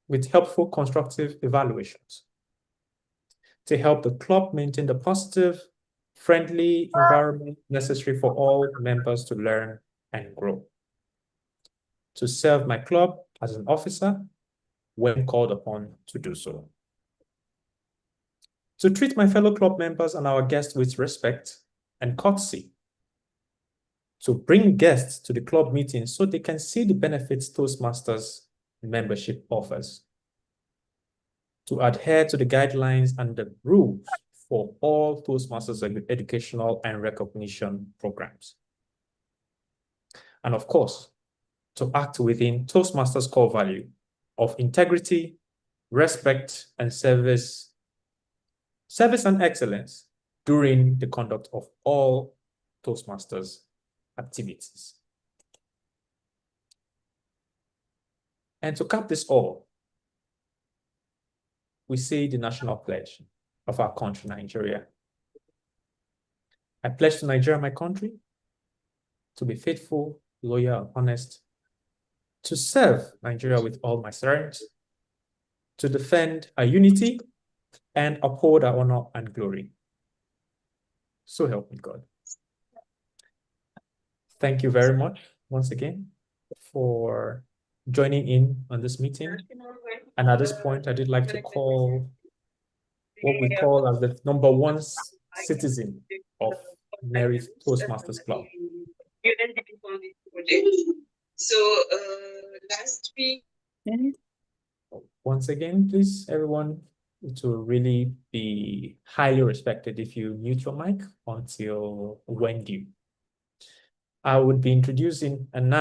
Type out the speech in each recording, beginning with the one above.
with helpful constructive evaluations to help the club maintain the positive, friendly environment necessary for all members to learn and grow. To serve my club as an officer when called upon to do so. To treat my fellow club members and our guests with respect and courtesy. To bring guests to the club meetings so they can see the benefits Toastmasters membership offers. To adhere to the guidelines and the rules for all Toastmasters educational and recognition programs. And of course, to act within Toastmasters' core value of integrity, respect, and service and excellence during the conduct of all Toastmasters activities. And to cap this all, we say the national pledge of our country, Nigeria. I pledge to Nigeria, my country, to be faithful, loyal, honest, to serve Nigeria with all my strength, to defend our unity, and uphold our honor and glory. So help me God. Thank you very much once again for joining in on this meeting. And at this point, I did like to call what we call as the #1 citizen of Mary's Toastmasters Club. So last week. Once again, please, everyone, to really be highly respected if you mute your mic until when due. I would be introducing and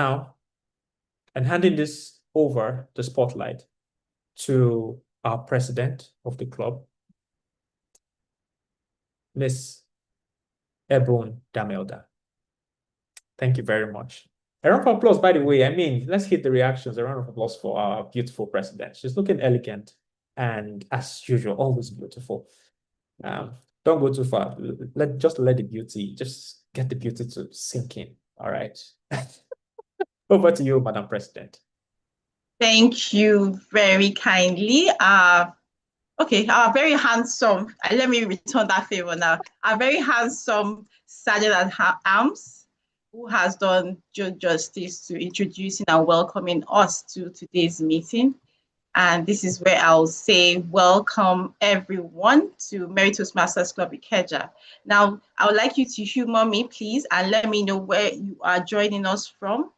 handing this over the spotlight to our president of the club, Miss Ebon Damelda. Thank you very much. A round of applause, by the way. I mean, let's hit the reactions. A round of applause for our beautiful president. She's looking elegant and, as usual, always beautiful. Don't go too far. Just let the beauty, just get the beauty to sink in. All right. Over to you, Madam President. Thank you very kindly. Okay, our very handsome, let me return that favor now. Our very handsome Sergeant at Arms, who has done justice to introducing and welcoming us to today's meeting. And this is where I'll say welcome everyone to Mary Toastmasters Club Ikeja. Now, I would like you to humor me, please, and let me know where you are joining us from.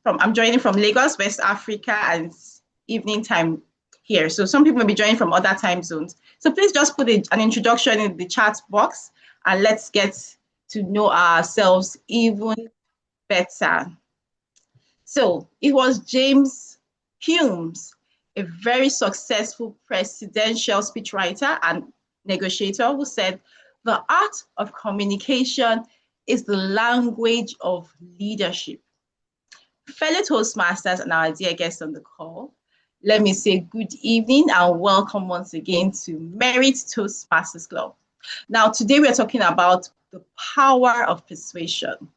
I'm joining from Lagos, West Africa, and it's evening time here. So some people may be joining from other time zones. So please just put an introduction in the chat box and let's get to know ourselves even better. So it was James Humes, a very successful presidential speechwriter and negotiator, who said, "The art of communication is the language of leadership." Fellow Toastmasters and our dear guests on the call, let me say good evening and welcome once again to Merit Toastmasters Club. Now, today we're talking about the power of persuasion.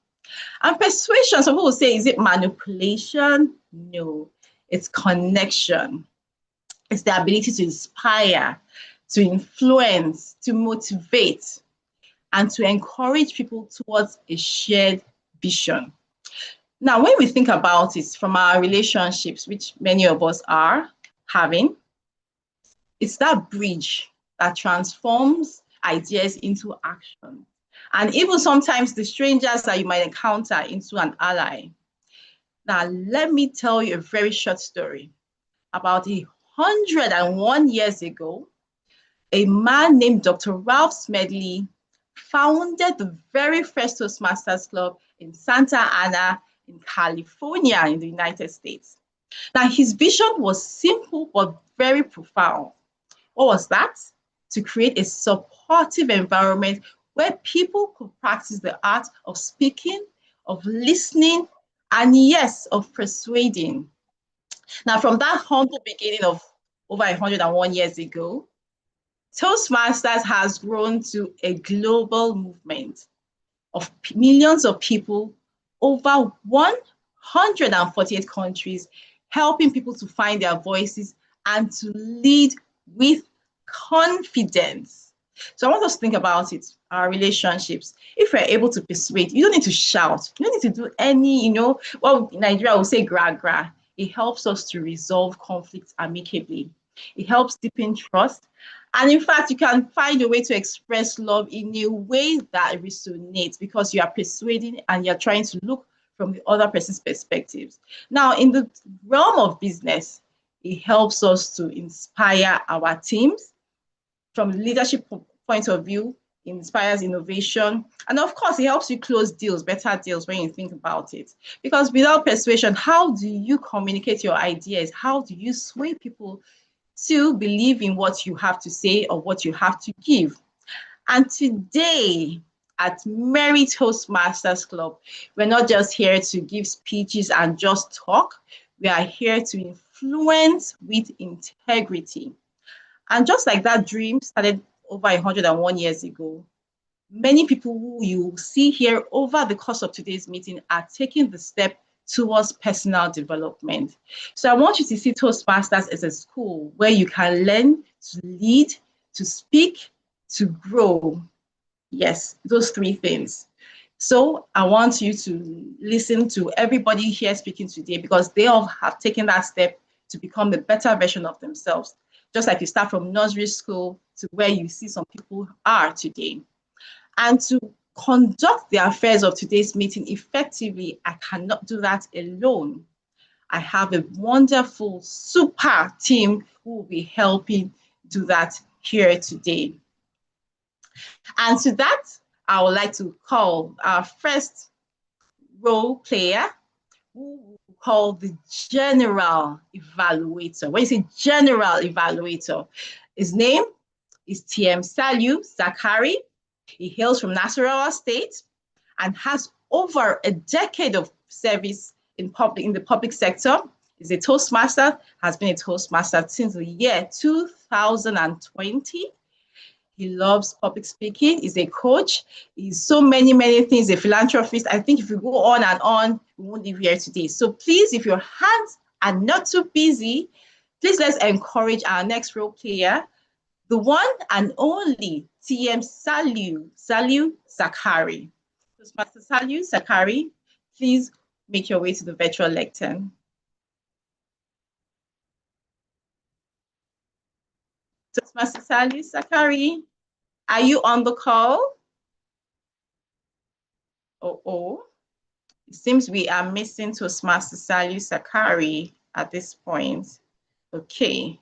And persuasion, some people say, is it manipulation? No, it's connection. It's the ability to inspire, to influence, to motivate, and to encourage people towards a shared vision. Now, when we think about it from our relationships, which many of us are having, it's that bridge that transforms ideas into action. And even sometimes the strangers that you might encounter into an ally. Now, let me tell you a very short story. About 101 years ago, a man named Dr. Ralph Smedley founded the very first Toastmasters Club in Santa Ana, in California, in the United States. Now, his vision was simple but very profound. What was that? To create a supportive environment where people could practice the art of speaking, of listening, and yes, of persuading. Now, from that humble beginning of over 101 years ago, Toastmasters has grown to a global movement of millions of people over 148 countries helping people to find their voices and to lead with confidence. So I want us to think about it, our relationships. If we're able to persuade, you don't need to shout. You don't need to do any, well, in Nigeria, we'll say gra gra. It helps us to resolve conflicts amicably. It helps deepen trust. And in fact, you can find a way to express love in a way that resonates because you are persuading and you're trying to look from the other person's perspectives. Now, in the realm of business, it helps us to inspire our teams. From a leadership point of view, it inspires innovation. And of course, it helps you close deals, better deals when you think about it. Because without persuasion, how do you communicate your ideas? How do you sway people to believe in what you have to say or what you have to give? And today at Merry Toastmasters Club, we're not just here to give speeches and just talk. We are here to influence with integrity. And just like that dream started over 101 years ago, many people who you see here over the course of today's meeting are taking the step towards personal development. So I want you to see Toastmasters as a school where you can learn to lead, to speak, to grow. Yes, those three things. So I want you to listen to everybody here speaking today because they all have taken that step to become a better version of themselves. Just like you start from nursery school to where you see some people are today. And to conduct the affairs of today's meeting effectively, I cannot do that alone. I have a wonderful, super team who will be helping do that here today. And to that, I would like to call our first role player, who we call the general evaluator. When you say general evaluator, his name is TM Saliu Zakari. He hails from Nasarawa State and has over a decade of service in the public sector. He's a Toastmaster, has been a Toastmaster since the year 2020. He loves public speaking. He's a coach. He's so many, many things, a philanthropist. I think if you go on and on, we won't leave here today. So please, if your hands are not too busy, please let's encourage our next role player, the one and only TM Saliu Zakari. Toastmaster Saliu Zakari, please make your way to the virtual lectern. Toastmaster Saliu Zakari, are you on the call? Oh, it seems we are missing Toastmaster Saliu Zakari at this point. Okay,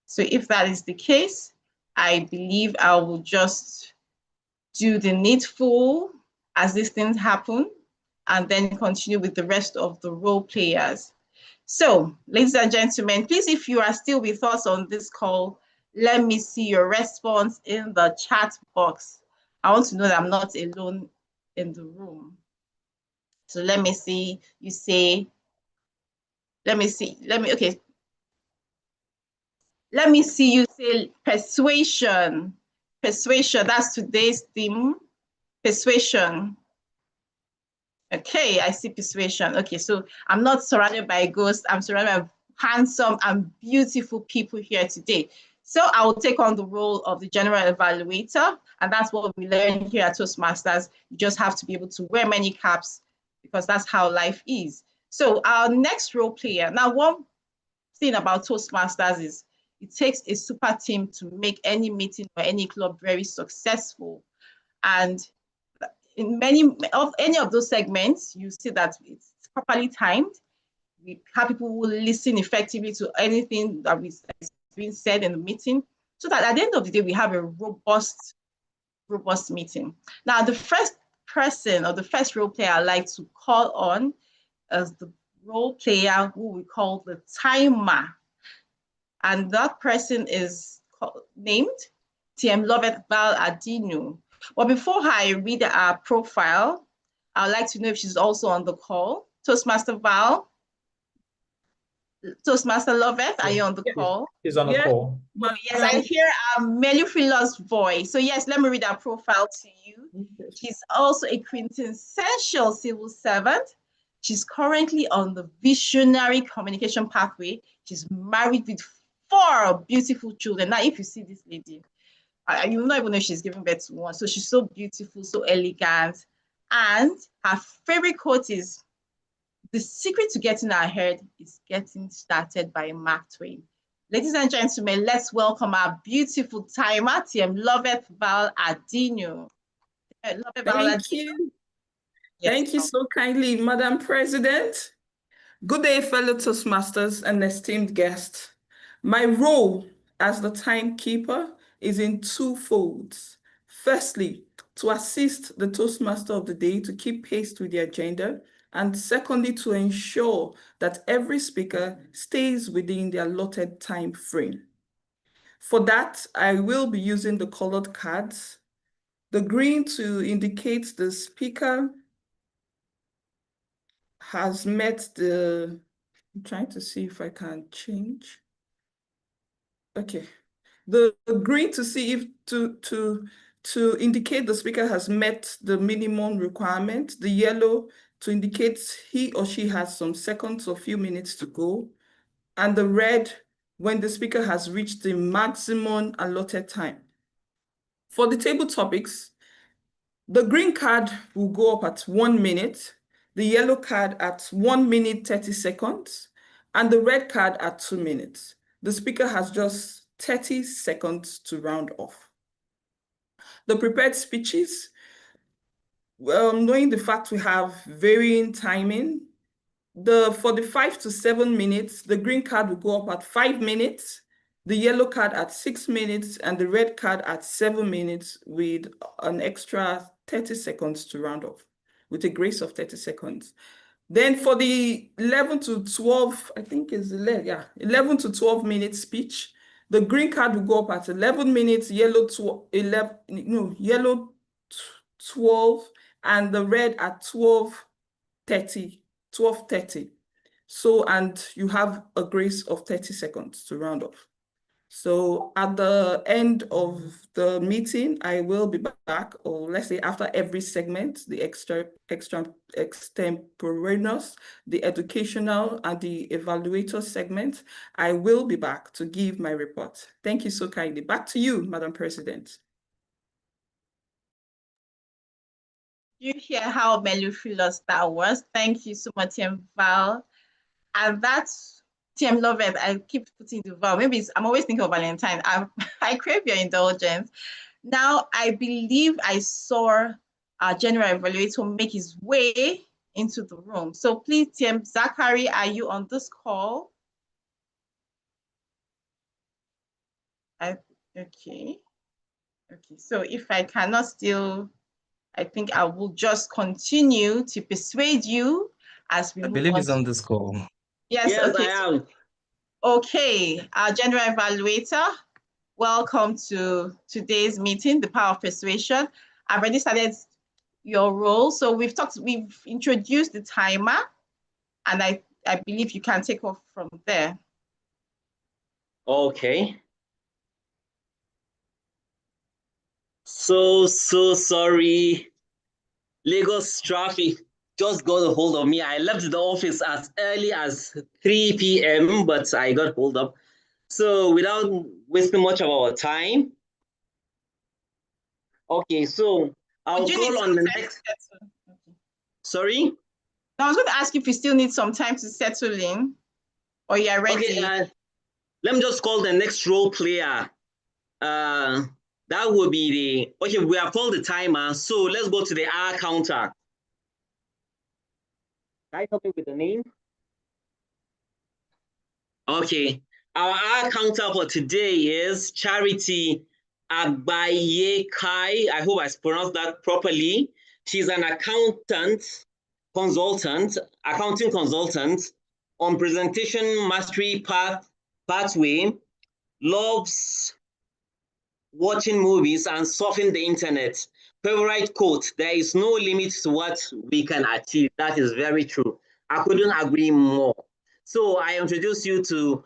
so if that is the case, I believe I will just do the needful as these things happen and then continue with the rest of the role players. So, ladies and gentlemen, please, if you are still with us on this call, let me see your response in the chat box. I want to know that I'm not alone in the room. So let me see, you say, okay. Let me see you say persuasion. Persuasion, that's today's theme. Persuasion. Okay, I see persuasion. Okay, so I'm not surrounded by ghosts. I'm surrounded by handsome and beautiful people here today. So I will take on the role of the general evaluator, and that's what we learn here at Toastmasters. You just have to be able to wear many caps because that's how life is. So our next role player. Now, one thing about Toastmasters is it takes a super team to make any meeting or any club very successful. And in any of those segments, you see that it's properly timed. We have people who listen effectively to anything that is being said in the meeting, so that at the end of the day, we have a robust meeting. Now, the first person or the first role player I like to call on as the role player who we call the timer. And that person is named TM Loveth Val Adinu. But before I read our profile, I'd like to know if she's also on the call. Toastmaster Val, Toastmaster Loveth, are you on the call? She's on the call. Well, yes, I hear Melufilos's voice. So yes, let me read our profile to you. She's also a quintessential civil servant. She's currently on the visionary communication pathway. She's married with 4 beautiful children. Now, if you see this lady, you will not even know she's giving birth to one. So she's so beautiful, so elegant. And her favorite quote is, "The secret to getting ahead is getting started by Mark Twain." Ladies and gentlemen, let's welcome our beautiful timer, TM Loveth Val Adino. Thank you. Yes, Thank you so kindly, Madam President. Good day, fellow Toastmasters and esteemed guests. My role as the timekeeper is in 2 folds. Firstly, to assist the Toastmaster of the day to keep pace with the agenda, and secondly, to ensure that every speaker stays within the allotted time frame. For that, I will be using the colored cards. The green to indicate the speaker has met the, I'm trying to see if I can change. Okay. The green to see if to indicate the speaker has met the minimum requirement, the yellow to indicate he or she has some seconds or few minutes to go, and the red when the speaker has reached the maximum allotted time. For the table topics, the green card will go up at 1 minute, the yellow card at 1 minute 30 seconds, and the red card at 2 minutes. The speaker has just 30 seconds to round off. The prepared speeches, knowing the fact we have varying timing, for the 5 to 7 minutes, the green card will go up at 5 minutes, the yellow card at 6 minutes, and the red card at 7 minutes with an extra 30 seconds to round off, with a grace of 30 seconds. Then for the 11 to 12, I think is 11 to 12 minute speech, the green card will go up at 11 minutes, yellow 12, and the red at 12:30. So, and you have a grace of 30 seconds to round off. So at the end of the meeting, I will be back, or let's say after every segment, the extemporaneous, the educational, and the evaluator segment, I will be back to give my report. Thank you so kindly. Back to you, Madam President. You hear how mellifluous that was. Thank you so much, TM Val. And that's TM Loveth. I keep putting the Val. Maybe I'm always thinking of Valentine. I crave your indulgence. Now, I believe I saw our general evaluator make his way into the room. So please, TM Zachary, are you on this call? Okay. So if I cannot still, I think I will just continue to persuade you as we I move believe on. he's on this call. Yes, okay. I am. Okay, our general evaluator, welcome to today's meeting, the power of persuasion. I've already started your role. So we've introduced the timer, and I believe you can take off from there. Okay. So sorry. Lagos traffic just got a hold of me. I left the office as early as 3 p.m., but I got hold up. So without wasting much of our time, okay, so I'll call on the next. Okay. Sorry? I was going to ask if you still need some time to settle in, or you're ready. Okay, let me just call the next role player. That would be okay, we have called the timer, so let's go to the hour counter. Can I help you with the name? Okay, our hour counter for today is Charity Agbayekai. I hope I pronounced that properly. She's an accounting consultant on presentation mastery pathway, loves watching movies and surfing the internet. Favorite quote: there is no limit to what we can achieve. That is very true. I couldn't agree more. So I introduce you to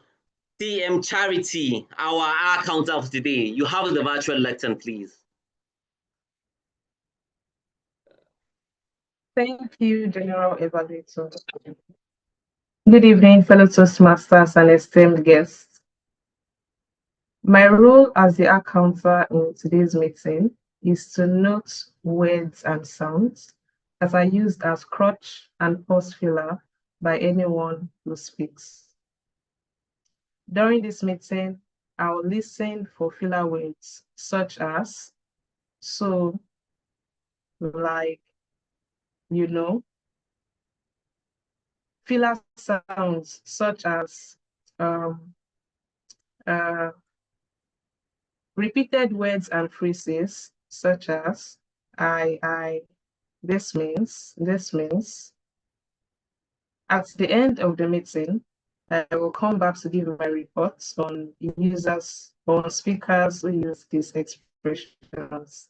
TM Charity, our counter of today. You have the virtual lectern, please. Thank you, General Evaluator. Good evening, fellow Toastmasters and esteemed guests. My role as the accounter in today's meeting is to note words and sounds that are used as crutch and pause filler by anyone who speaks. During this meeting, I will listen for filler words such as so, like, you know, filler sounds such as repeated words and phrases such as I, this means. At the end of the meeting, I will come back to give my reports on users or speakers who use these expressions.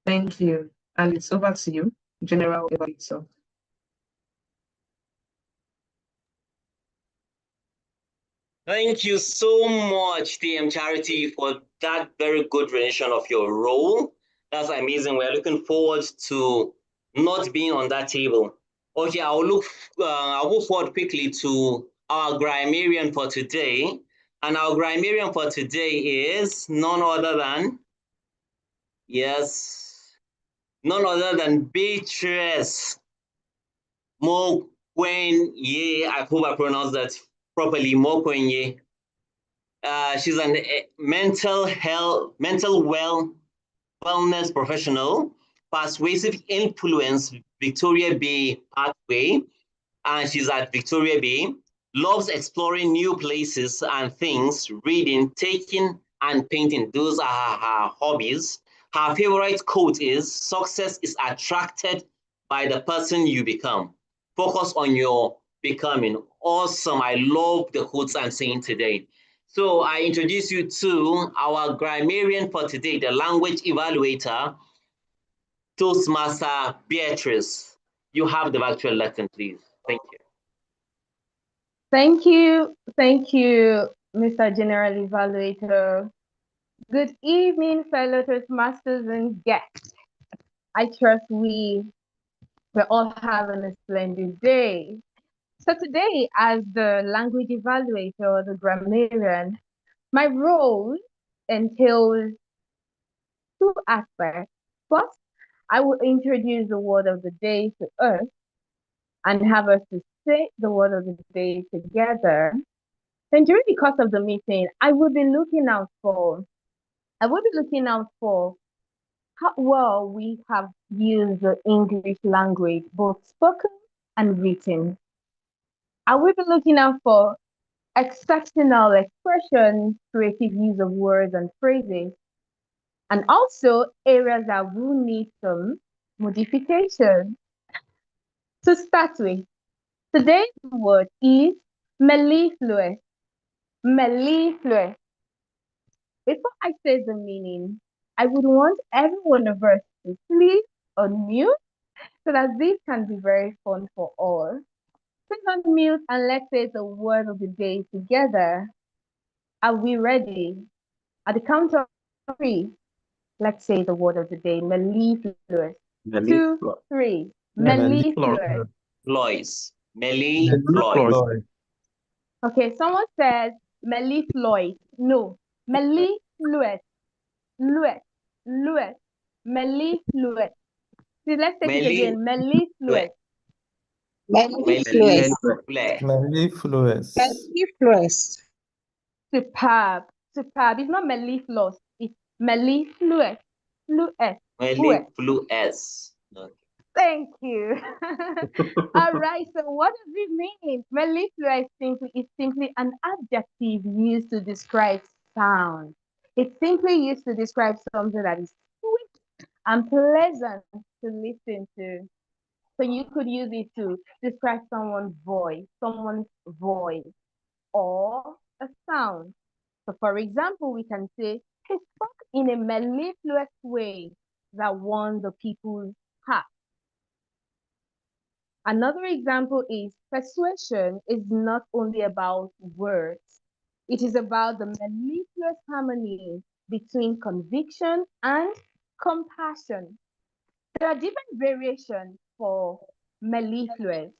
Thank you. And it's over to you, General Evaluator. Thank you so much, TM Charity, for that very good rendition of your role. That's amazing. We're looking forward to not being on that table. Okay, I'll go forward quickly to our grammarian for today. And our grammarian for today is none other than Beatrice Mokwenye. I hope I pronounced that properly, Mokwenye. She's a mental wellness professional, persuasive influence, Victoria Bay pathway, and she's at Victoria Bay. Loves exploring new places and things, reading, taking, and painting. Those are her hobbies. Her favorite quote is, "Success is attracted by the person you become. Focus on your becoming." Awesome. I love the quotes I'm saying today. So I introduce you to our grammarian for today, the language evaluator, Toastmaster Beatrice. You have the virtual lesson, please. Thank you. Thank you. Thank you, Mr. General Evaluator. Good evening, fellow Toastmasters and guests. I trust we're all having a splendid day. So today, as the language evaluator, the grammarian, my role entails two aspects. First, I will introduce the word of the day to us and have us to say the word of the day together. Then during the course of the meeting, I will be looking out for how well we have used the English language, both spoken and written. I will be looking out for exceptional expressions, creative use of words and phrases, and also areas that will need some modification. To start with, today's word is mellifluous. Mellifluous. Before I say the meaning, I would want every one of us to please unmute so that this can be very fun for all. Please unmute and let's say the word of the day together. Are we ready? At the count of 3, let's say the word of the day, mellifluous. 2, 3. Mellifluous. Mellifluous. Okay, someone says mellifluous. No, mellifluous. Mellifluous. See, let's take it again. Mellifluous. Mellifluous. Superb. It's not mellifluous. It's mellifluous. Mellifluous. Thank you. All right. So what does it mean? Mellifluous is simply an adjective used to describe sound. It's simply used to describe something that is sweet and pleasant to listen to. So you could use it to describe someone's voice, or a sound. So for example, we can say, he spoke in a mellifluous way that won the people's heart. Another example is persuasion is not only about words. It is about the mellifluous harmony between conviction and compassion. There are different variations for mellifluous.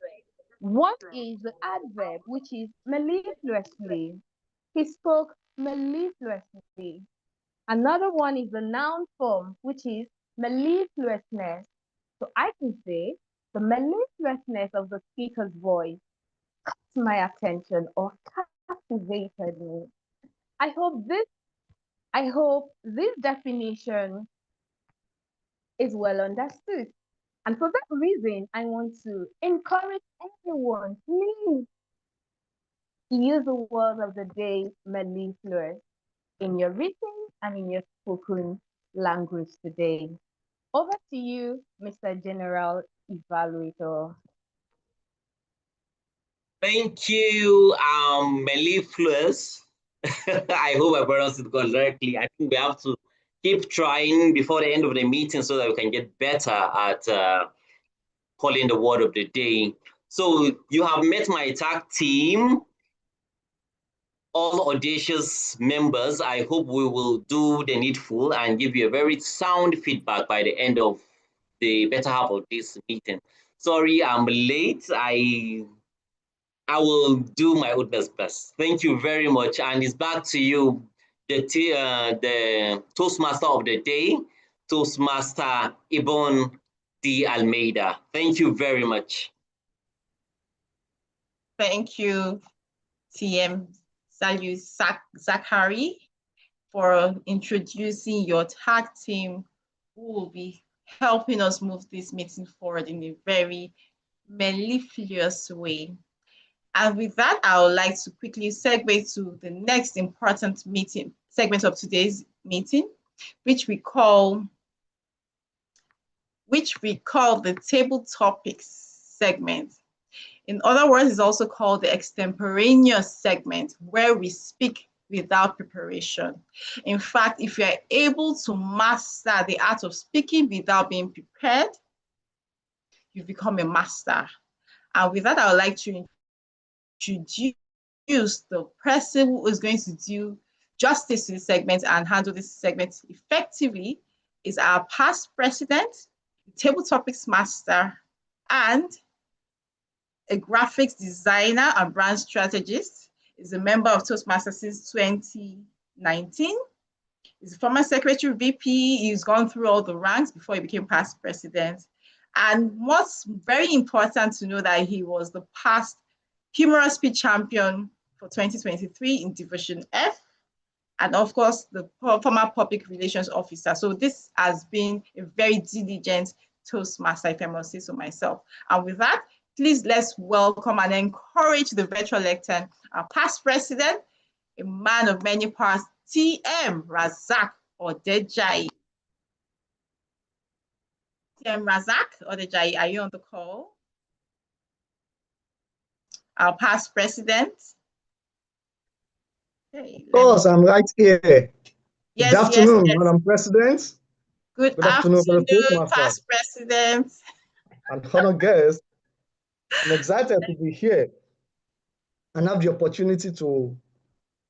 One is the adverb, which is mellifluously. He spoke mellifluously. Another one is the noun form, which is mellifluousness. So I can say the mellifluousness of the speaker's voice caught my attention or captivated me. I hope this definition is well understood. And for that reason, I want to encourage everyone, please use the word of the day mellifluous in your written and in your spoken language today. Over to you, Mr. General Evaluator. Thank you, mellifluous. I hope I pronounced it correctly. I think we have to keep trying before the end of the meeting so that we can get better at calling the word of the day. So you have met my tag team, all audacious members. I hope we will do the needful and give you a very sound feedback by the end of the better half of this meeting. Sorry, I'm late. I will do my utmost best. Thank you very much. And it's back to you, the Toastmaster of the day, Toastmaster Ibon D. Almeida. Thank you very much. Thank you, TM Salu Zachary, for introducing your tag team who will be helping us move this meeting forward in a very mellifluous way. And with that, I would like to quickly segue to the next important segment of today's meeting, which we call the table topics segment. In other words, it's also called the extemporaneous segment, where we speak without preparation. In fact, if you are able to master the art of speaking without being prepared, you become a master. And with that, I would like to introduce the person who is going to do justice to this segment and handle this segment effectively is our past president, table topics master, and a graphics designer and brand strategist. Is a member of Toastmasters since 2019. He's a former secretary VP. He's gone through all the ranks before he became past president. And what's very important to know that he was the past humorous speech champion for 2023 in Division F, and of course, the former public relations officer. So this has been a very diligent Toastmaster, if I must say so myself. And with that, please let's welcome and encourage the virtual lectern, our past president, a man of many parts, TM Razak Odejayi. TM Razak Odejayi, are you on the call? Our past president. Okay, of course, I'm right here. Yes, Good afternoon, yes. Madam President. Good afternoon, Toastmasters past president. And honored guests. I'm excited to be here and have the opportunity to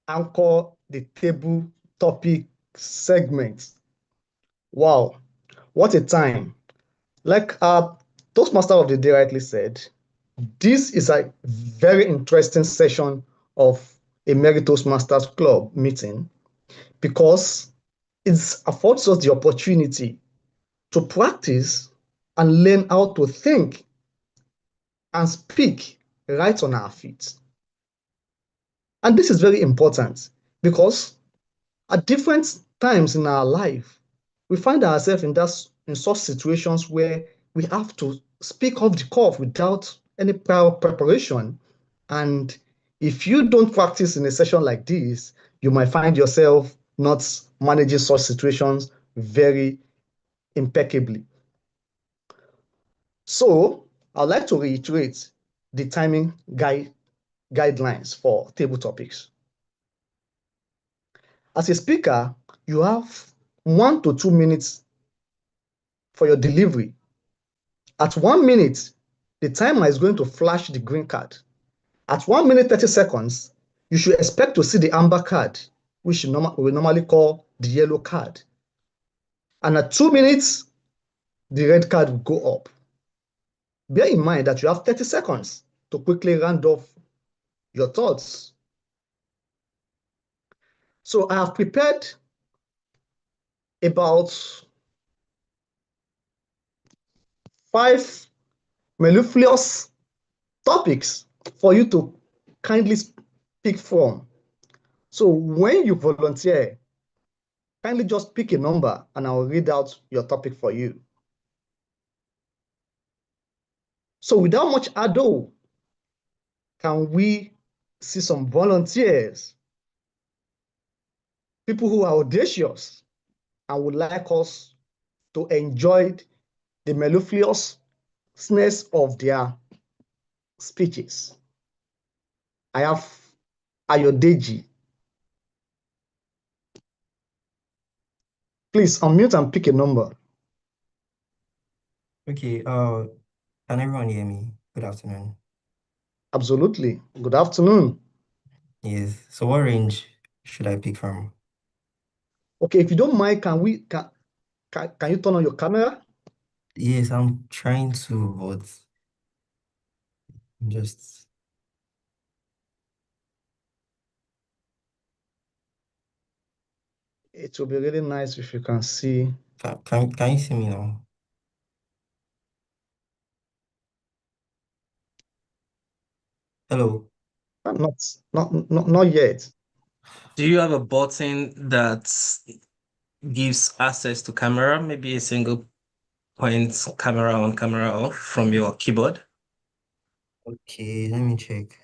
anchor the table topic segment. Wow, what a time. Like our Toastmaster of the day rightly said, this is a very interesting session of a Merry Toastmasters Club meeting because it affords us the opportunity to practice and learn how to think and speak right on our feet. And this is very important because at different times in our life, we find ourselves in such situations where we have to speak off the cuff without any prior preparation. And if you don't practice in a session like this, you might find yourself not managing such situations very impeccably. So I'd like to reiterate the timing guidelines for table topics. As a speaker, you have 1 to 2 minutes for your delivery. At 1 minute, the timer is going to flash the green card. At 1 minute 30 seconds, you should expect to see the amber card, which we normally call the yellow card. And at 2 minutes, the red card will go up. Bear in mind that you have 30 seconds to quickly round off your thoughts. So I have prepared about 5 mellifluous topics for you to kindly pick from. So when you volunteer, kindly just pick a number and I'll read out your topic for you. So without much ado, can we see some volunteers, people who are audacious and would like us to enjoy the mellifluousness of their speeches? I have Ayodeji. Please unmute and pick a number. Okay, can everyone hear me? Good afternoon. Absolutely. Good afternoon. Yes, so what range should I pick from? Okay, if you don't mind, can you turn on your camera? Yes, I'm trying to, but just It will be really nice if you can see. can you see me now? Hello. Not yet. Do you have a button that gives access to camera, maybe a single point camera on, camera off from your keyboard? Okay, let me check.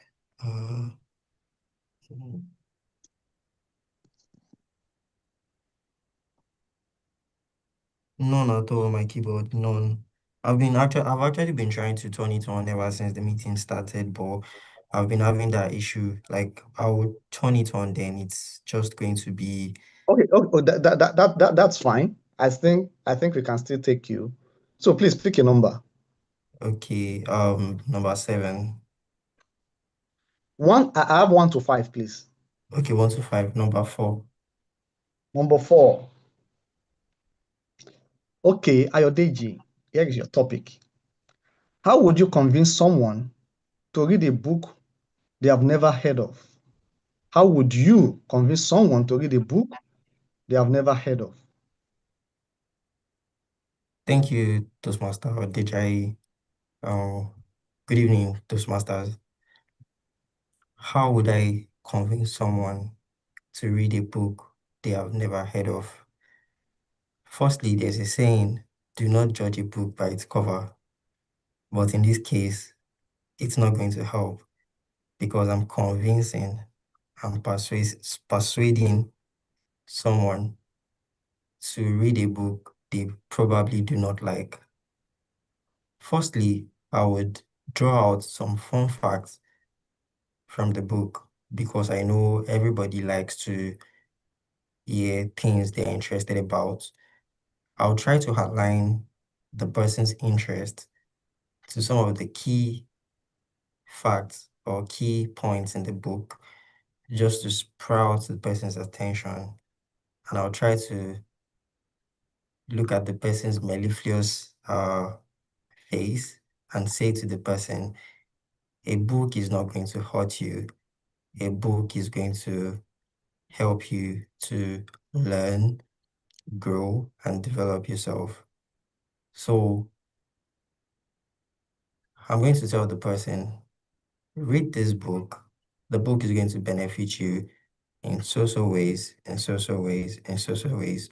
None at all on my keyboard, none. I've actually been trying to turn it on ever since the meeting started, but I've been having that issue. Like I would turn it on, then it's just going to be Okay, that's fine. I think we can still take you. So please pick a number. okay. Number 7. I have 1 to 5, please. Okay, 1 to 5. Number 4. Number 4. Okay, Ayodeji, here is your topic. How would you convince someone to read a book they have never heard of? How would you convince someone to read a book they have never heard of? Thank you, Toastmaster Dejai. Good evening, Toastmasters. How would I convince someone to read a book they have never heard of? Firstly, there's a saying, do not judge a book by its cover. But in this case, it's not going to help because I'm persuading someone to read a book they probably do not like. Firstly, I would draw out some fun facts from the book because I know everybody likes to hear things they're interested about. I'll try to align the person's interest to some of the key facts or key points in the book just to sprout the person's attention. And I'll try to look at the person's mellifluous face and say to the person, a book is not going to hurt you. A book is going to help you to learn, grow, and develop yourself. So I'm going to tell the person, read this book. The book is going to benefit you in so ways, in so ways, in so ways.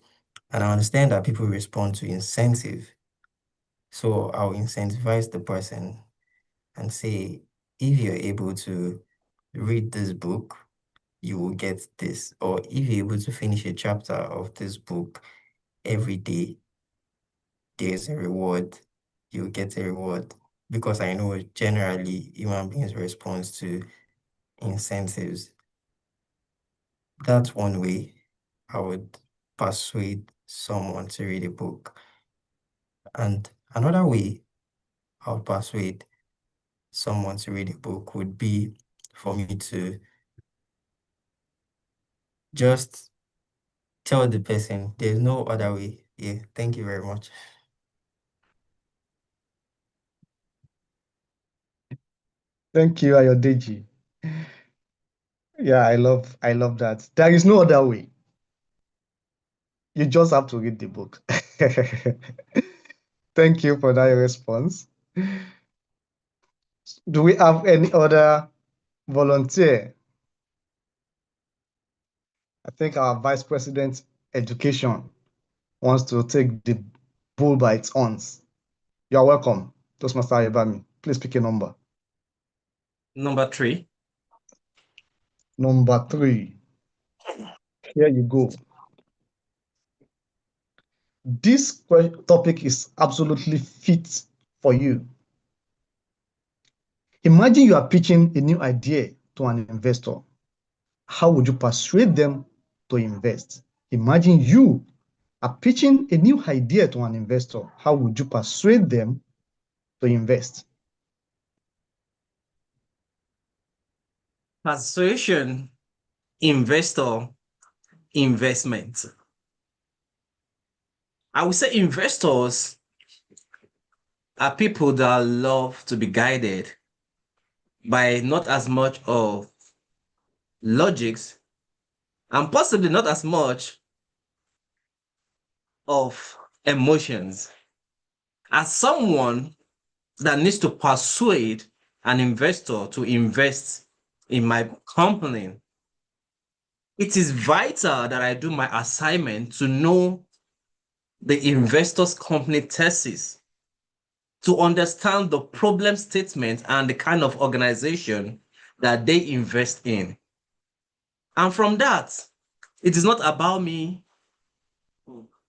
And I understand that people respond to incentive. So I'll incentivize the person and say, if you're able to read this book, you will get this. Or if you're able to finish a chapter of this book every day, there's a reward. You'll get a reward. Because I know generally human beings respond to incentives. That's one way I would persuade someone to read a book. And another way I would persuade someone to read a book would be for me to just tell the person there's no other way. Yeah, thank you very much. Thank you, Ayodeji. Yeah, I love that. There is no other way. You just have to read the book. Thank you for that response. Do we have any other volunteer? I think our Vice President Education wants to take the bull by its horns. You are welcome, Toastmaster Ayobami. Please pick a number. Number 3. Number 3. Here you go. This topic is absolutely fit for you. Imagine you are pitching a new idea to an investor. How would you persuade them to invest? Imagine you are pitching a new idea to an investor. How would you persuade them to invest? Persuasion, investor, investment. I would say investors are people that love to be guided by not as much of logics and possibly not as much of emotions. As someone that needs to persuade an investor to invest in my company, it is vital that I do my assignment to know the investor's company thesis, to understand the problem statement and the kind of organization that they invest in. And from that, it is not about me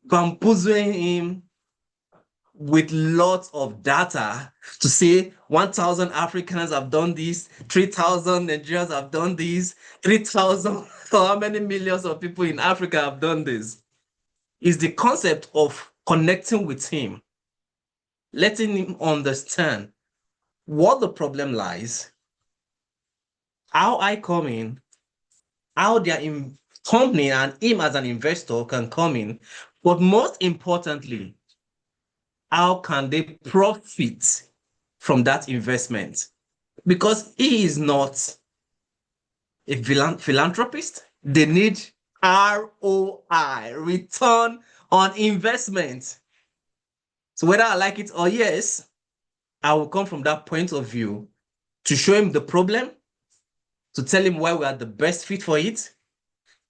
bamboozling him with lots of data to say 1,000 Africans have done this, 3,000 Nigerians have done this, 3,000, how many millions of people in Africa have done this. It's the concept of connecting with him, letting him understand what the problem lies, how I come in, how their company and him as an investor can come in, but most importantly, how can they profit from that investment? Because he is not a philanthropist. They need ROI, return on investment. So whether I like it or yes, I will come from that point of view to show him the problem, to tell him why we are the best fit for it,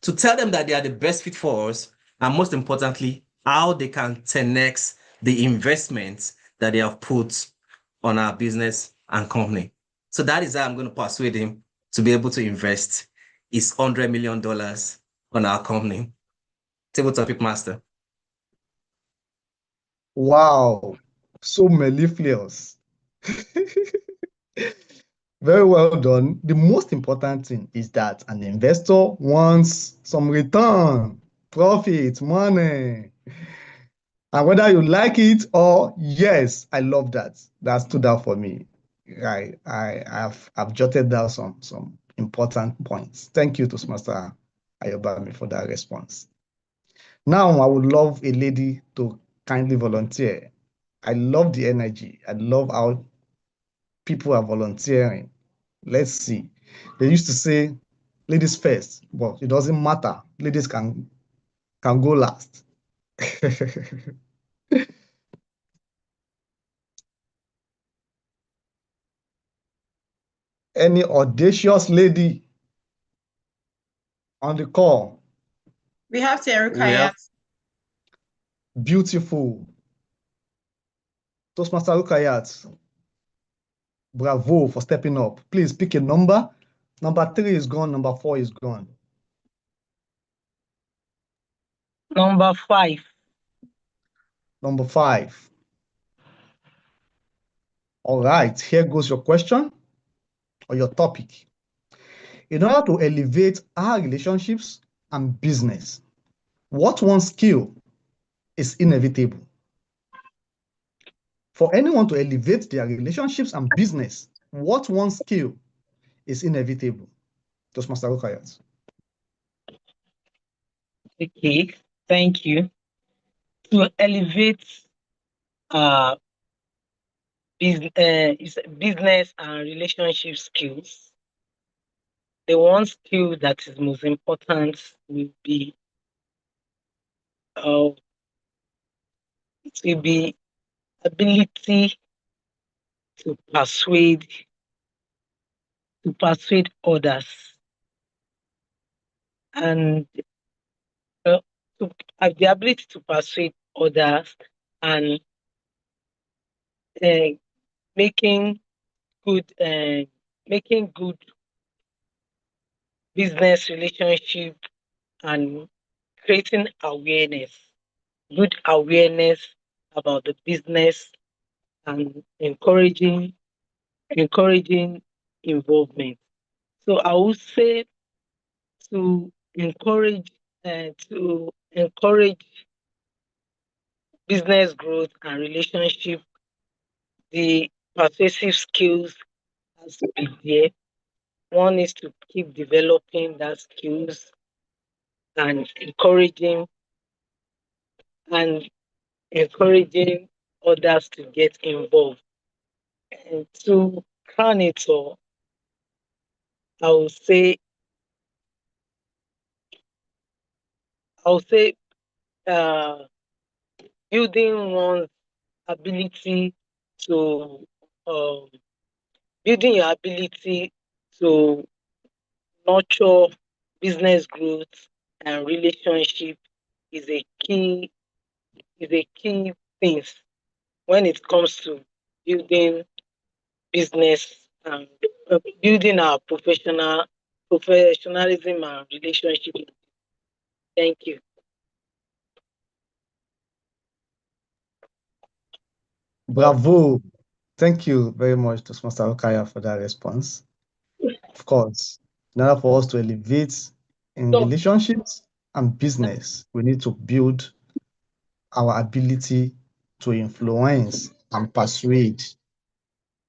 to tell them that they are the best fit for us, and most importantly, how they can 10x the investments that they have put on our business and company. So that is how I'm going to persuade him to be able to invest his $100 million on our company. Table topic master. Wow, so mellifluous. Very well done. The most important thing is that an investor wants some return, profit, money. And whether you like it or yes, I love that. That stood out for me. I've jotted down some important points. Thank you to Master Ayobami for that response. Now I would love a lady to kindly volunteer. I love the energy. I love how people are volunteering. Let's see. They used to say ladies first, but it doesn't matter. Ladies can go last. Any audacious lady on the call? We have Terry We have Beautiful. Toastmaster Rukayat, bravo for stepping up. Please pick a number. Number 3 is gone. Number 4 is gone. Number 5. Number 5. All right, here goes your question or your topic. In order to elevate our relationships and business, what one skill is inevitable? For anyone to elevate their relationships and business, what one skill is inevitable? Toastmaster Rukayat. Okay, thank you. To elevate business and relationship skills. The one skill that is most important will be it will be ability to persuade others, and to have the ability to persuade others, and uh, making good business relationship, and creating good awareness about the business, and encouraging involvement. So I would say to encourage business growth and relationship, the persuasive skills has to be there. One is to keep developing that skills and encouraging others to get involved. And to crown it all, I would say uh, building one's ability to um, building your ability to nurture business growth and relationship is a key thing when it comes to building business and building our professionalism and relationship. Thank you. Bravo. Thank you very much, Toastmaster Okaya, for that response. Of course, in order for us to elevate in relationships and business, we need to build our ability to influence and persuade.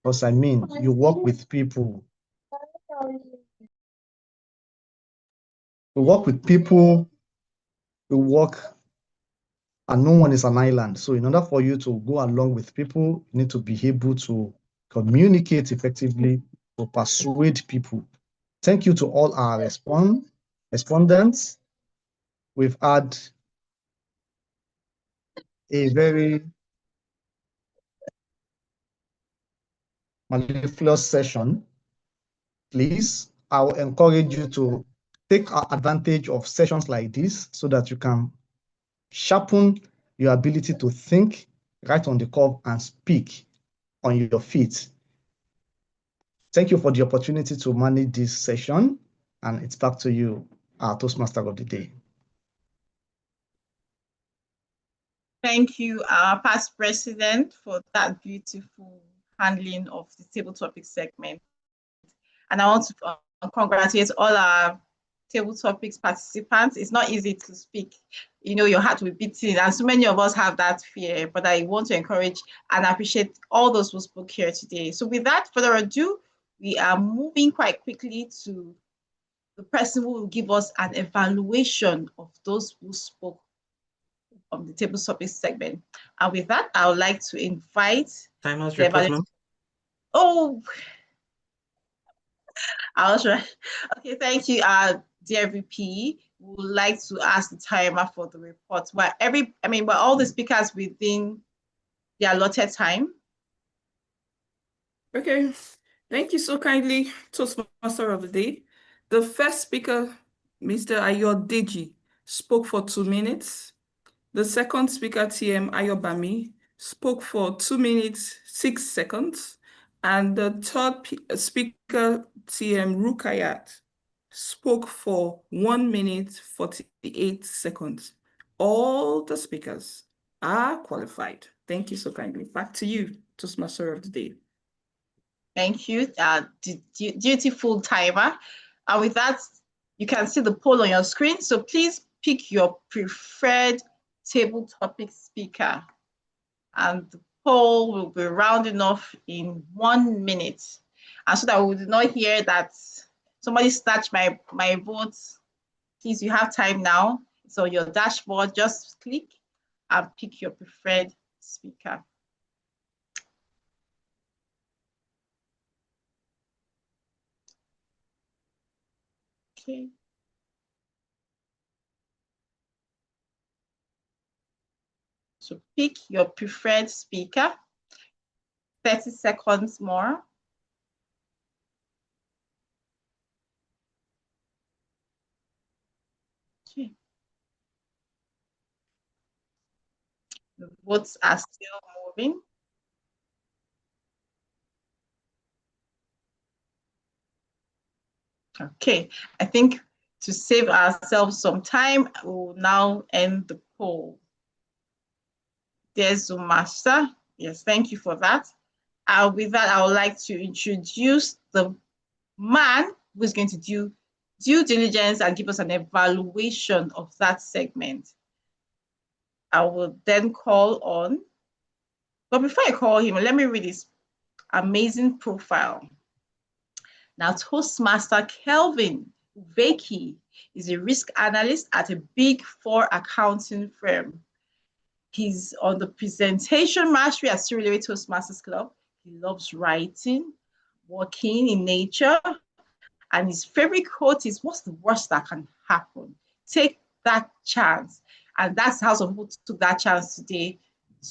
Because I mean, you work with people. We work with people, we work, and no one is an island. So in order for you to go along with people, you need to be able to communicate effectively, to persuade people. Thank you to all our respondents. We've had a very mellifluous session. Please, I will encourage you to take advantage of sessions like this so that you can sharpen your ability to think right on the curve and speak on your feet. Thank you for the opportunity to manage this session, and it's back to you, our Toastmaster of the day. Thank you, our past president, for that beautiful handling of the table topic segment. And I want to congratulate all our table topics participants. It's not easy to speak. You know, your heart will be beating, and so many of us have that fear, but I want to encourage and appreciate all those who spoke here today. So without further ado, we are moving quite quickly to the person who will give us an evaluation of those who spoke on the table topics segment. And with that, I would like to invite Time out the evaluation. Oh, I was right. Okay, thank you, dear VP. We would like to ask the timer for the report. Were all the speakers within the allotted time? Okay, thank you so kindly, Toastmaster of the day. The first speaker, Mr. Ayodeji, spoke for 2 minutes. The second speaker, TM Ayobami, spoke for 2 minutes, 6 seconds. And the third speaker, TM Rukayat, spoke for 1 minute, 48 seconds. All the speakers are qualified. Thank you so kindly. Back to you, Toastmaster of the day. Thank you, dutiful timer. And with that, you can see the poll on your screen. So please pick your preferred table topic speaker. And the poll will be rounding off in 1 minute. And so that we do not hear that somebody snatched my vote, please, you have time now. So your dashboard, just click and pick your preferred speaker. Okay. So pick your preferred speaker. 30 seconds more. Okay. The votes are still moving. Okay, I think to save ourselves some time, we'll now end the poll. There's Zoom Master. Yes, thank you for that. With that, I would like to introduce the man who's going to do due diligence and give us an evaluation of that segment. I will then call on, but before I call him, let me read his amazing profile. Now, Toastmaster Kelvin Uveki is a risk analyst at a Big Four accounting firm. He's on the presentation mastery at Surulere Toastmasters Club. He loves writing, working in nature, and his favorite quote is, "What's the worst that can happen? Take that chance." And that's how some people took that chance today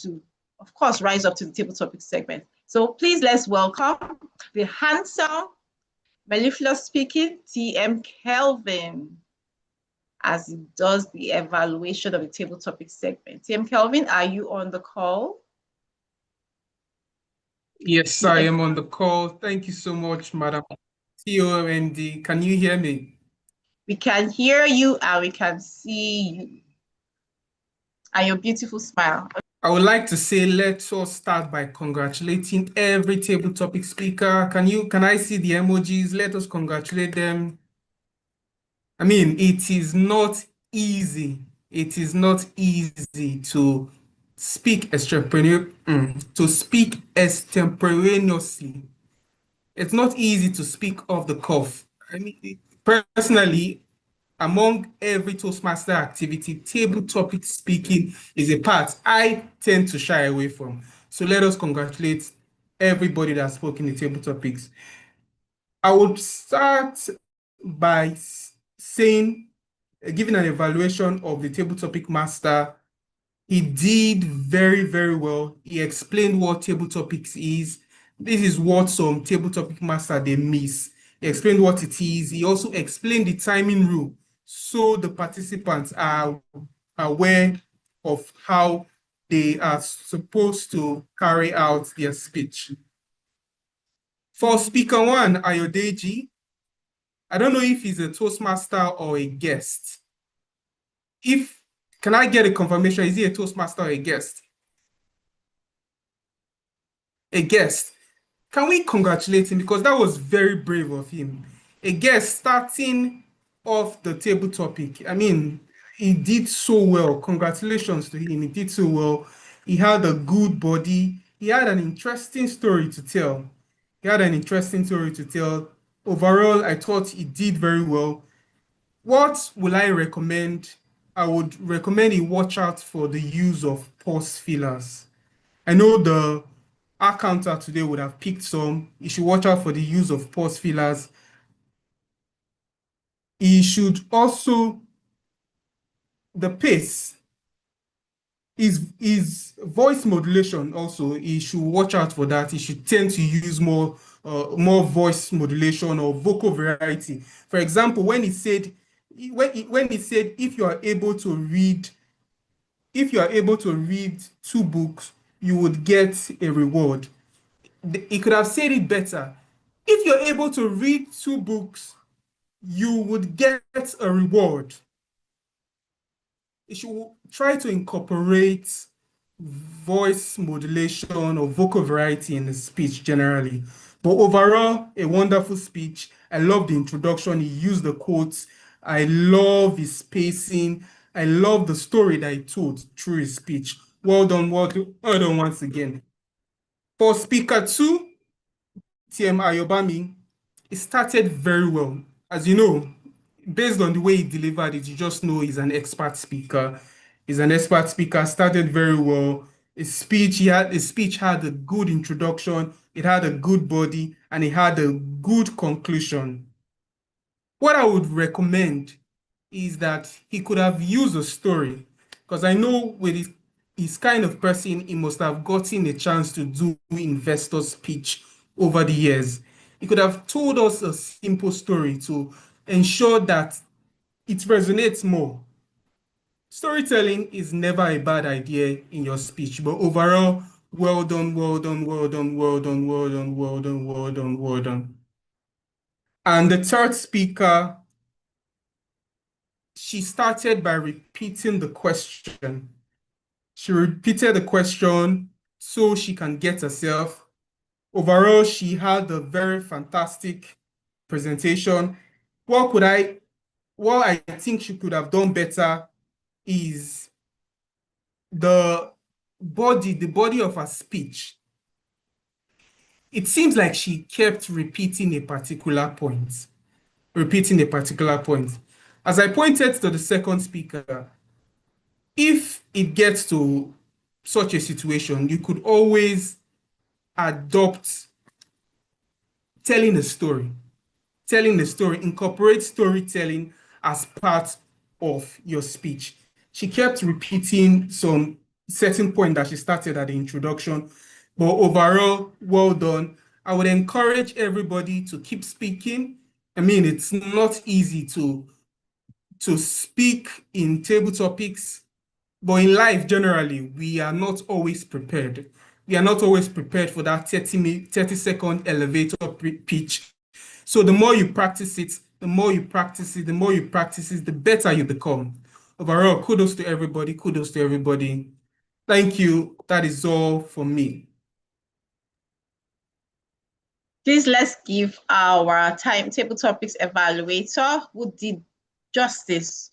to, of course, rise up to the table topic segment. So please let's welcome the handsome, mellifluous speaking TM Kelvin as he does the evaluation of the table topic segment. TM Kelvin, are you on the call? Yes, I am on the call. Thank you so much, Madam TOMD. Can you hear me? We can hear you and we can see you. And your beautiful smile. I would like to say let us start by congratulating every table topic speaker. Can I see the emojis? Let us congratulate them. I mean, it is not easy. It is not easy to speak extemporaneously. It's not easy to speak off the cuff. I mean, personally, among every Toastmaster activity, table topic speaking is a part I tend to shy away from. So let us congratulate everybody that spoke in the table topics. I would start by saying, giving an evaluation of the table topic master. He did very, very well. He explained what table topics is. This is what some table topic master they miss. He explained what it is. He also explained the timing rule, so the participants are aware of how they are supposed to carry out their speech. For speaker one, Ayodeji, I don't know if he's a Toastmaster or a guest. Can I get a confirmation? Is he a Toastmaster or a guest? A guest. Can we congratulate him? Because that was very brave of him. A guest starting off the table topic. I mean, he did so well. Congratulations to him. He did so well. He had a good body. He had an interesting story to tell. Overall, I thought he did very well. What will I recommend? I would recommend you watch out for the use of pause fillers. I know the counter today would have picked some. You should watch out for the use of pause fillers. He should also, the pace, is voice modulation also. He should watch out for that. He should tend to use more voice modulation or vocal variety. For example, when he said if you are able to read 2 books, you would get a reward. He could have said it better. If you're able to read 2 books, you would get a reward. You should try to incorporate voice modulation or vocal variety in the speech generally. But overall, a wonderful speech. I love the introduction. He used the quotes. I love his spacing. I love the story that he told through his speech. Well done once again. For speaker 2, TM Ayobami, it started very well. As you know, based on the way he delivered it, you just know he's an expert speaker. Started very well. His speech had a good introduction, it had a good body, and it had a good conclusion. What I would recommend is that he could have used a story, because I know with his kind of person, he must have gotten a chance to do investor speech over the years. He could have told us a simple story to ensure that it resonates more. Storytelling is never a bad idea in your speech, but overall, well done, well done, well done, well done, well done, well done, well done, well done. And the third speaker, she started by repeating the question. She repeated the question so she can get herself. Overall, she had a very fantastic presentation. What I think she could have done better is the body of her speech. It seems like she kept repeating a particular point, As I pointed to the second speaker, if it gets to such a situation, you could always adopt telling a story. Incorporate storytelling as part of your speech. She kept repeating some certain point that she started at the introduction, but overall, well done. I would encourage everybody to keep speaking. I mean, it's not easy to speak in table topics, but in life generally, we are not always prepared. We are not always prepared for that 30-second elevator pitch. So the more you practice it, the better you become. Overall, kudos to everybody. Thank you. That is all for me. Please, let's give our table topics evaluator who did justice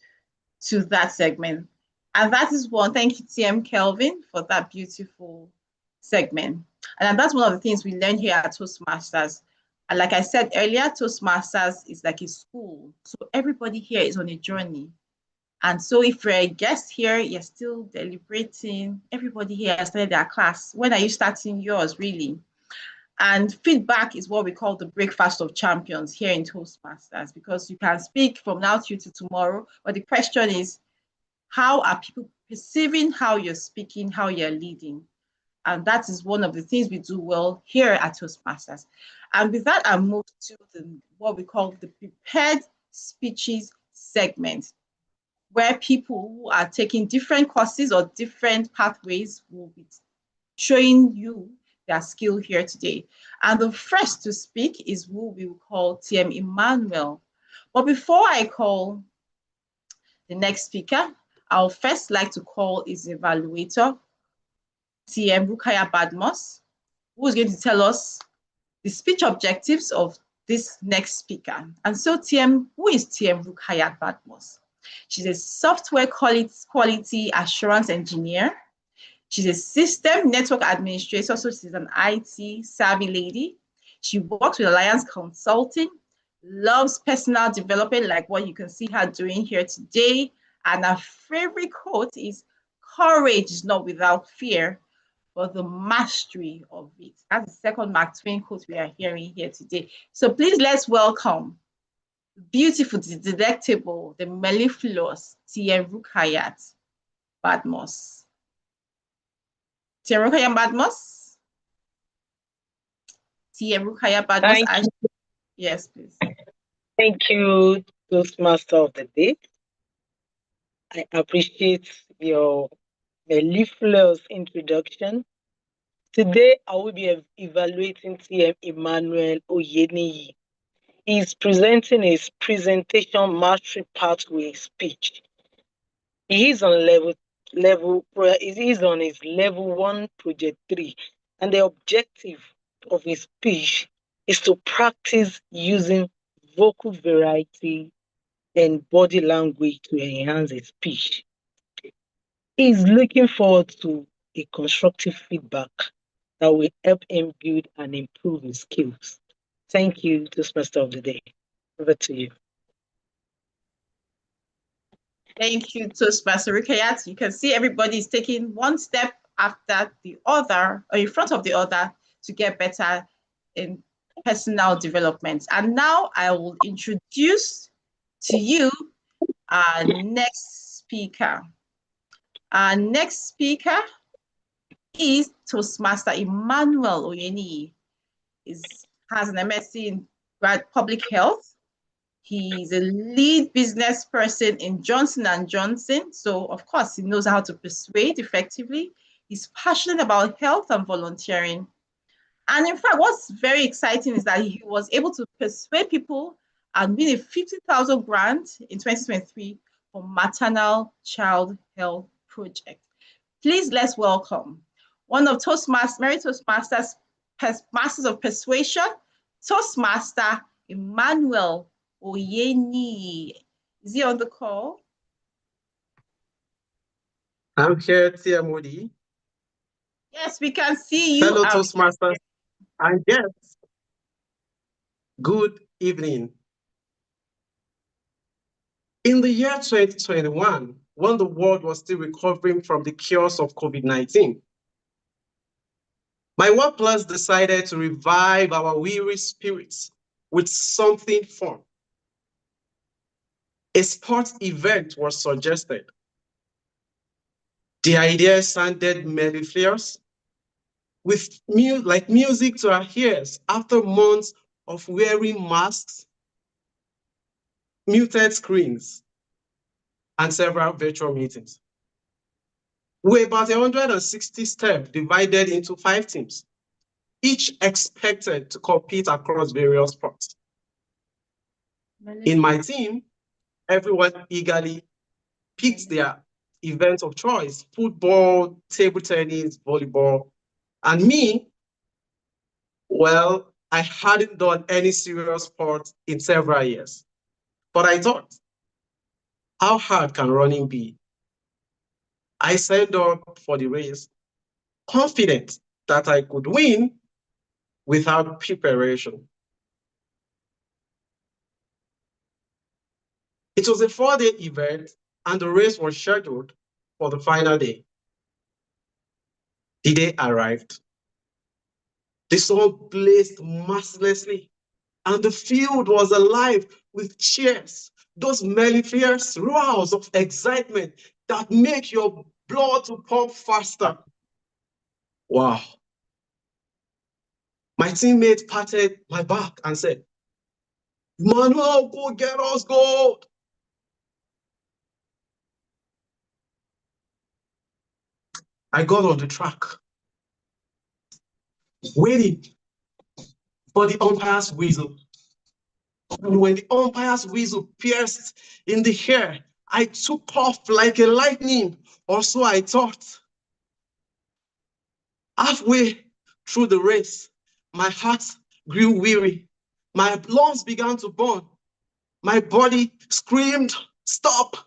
to that segment. And that is one. Thank you, TM Kelvin, for that beautiful segment. And that's one of the things we learned here at Toastmasters. And like I said earlier, Toastmasters is like a school. So everybody here is on a journey. And so if you're a guest here, you're still deliberating. Everybody here has started their class. When are you starting yours, really? And feedback is what we call the breakfast of champions here in Toastmasters, because you can speak from now to tomorrow, but the question is, how are people perceiving how you're speaking, how you're leading? And that is one of the things we do well here at Toastmasters. And with that, I move to what we call the prepared speeches segment, where people who are taking different courses or different pathways will be showing you their skill here today. And the first to speak is who we will call TM Emmanuel. But before I call the next speaker, I'll first like to call his evaluator, TM Rukaya Badmos, who is going to tell us the speech objectives of this next speaker. And so TM, who is TM Rukaya Badmos? She's a software quality assurance engineer. She's a system network administrator, so she's an IT savvy lady. She works with Alliance Consulting, loves personal development, like what you can see her doing here today. And her favorite quote is, "Courage is not without fear, but the mastery of it." That's the second Mark Twain quote we are hearing here today. So please let's welcome the beautiful, the delectable, the mellifluous TM Rukayat Badmos. TM Rukayat Badmos? TM Rukayat Badmos? Yes, please. Thank you, Toastmaster of the Day. I appreciate your mellifluous introduction. Today, I will be evaluating TM Emmanuel Oyeniyi. He is presenting his presentation mastery pathway speech. He is on his level 1 project 3, and the objective of his speech is to practice using vocal variety and body language to enhance his speech. He is looking forward to a constructive feedback that will help him build and improve his skills. Thank you, Toastmaster of the Day. Over to you. Thank you, Toastmaster Rukayat. You can see everybody is taking one step after the other, or in front of the other, to get better in personal development. And now I will introduce to you, our next speaker. Our next speaker is Toastmaster Emmanuel Oyeni. He has an MSc in public health. He's a lead business person in Johnson & Johnson. So, of course, he knows how to persuade effectively. He's passionate about health and volunteering. And in fact, what's very exciting is that he was able to persuade people and win a 50,000 grant in 2023 for maternal child health project. Please let's welcome one of Toastmasters, Mary Toastmasters, Masters of Persuasion, Toastmaster Emmanuel Oyeni. Is he on the call? I'm here, Tia Moody. Yes, we can see you. Fellow Toastmasters and guests, good evening. In the year 2021, when the world was still recovering from the chaos of COVID-19, my workplace decided to revive our weary spirits with something fun. A sports event was suggested. The idea sounded mellifluous, with music to our ears after months of wearing masks, muted screens, and several virtual meetings. We're about 160 staff divided into 5 teams, each expected to compete across various sports. In my team, everyone eagerly picked their event of choice: football, table tennis, volleyball. And me, well, I hadn't done any serious sport in several years. But I thought, how hard can running be? I signed up for the race, confident that I could win without preparation. It was a 4-day event, and the race was scheduled for the final day. The day arrived. The sun blazed mercilessly, and the field was alive with cheers, those mellifluous roars of excitement that make your blood to pump faster. Wow. My teammate patted my back and said, "Manuel, go get us gold." I got on the track, waiting for the umpire's whistle. And when the umpire's whistle pierced in the air, I took off like a lightning, or so I thought. Halfway through the race, my heart grew weary. My lungs began to burn. My body screamed, "Stop!"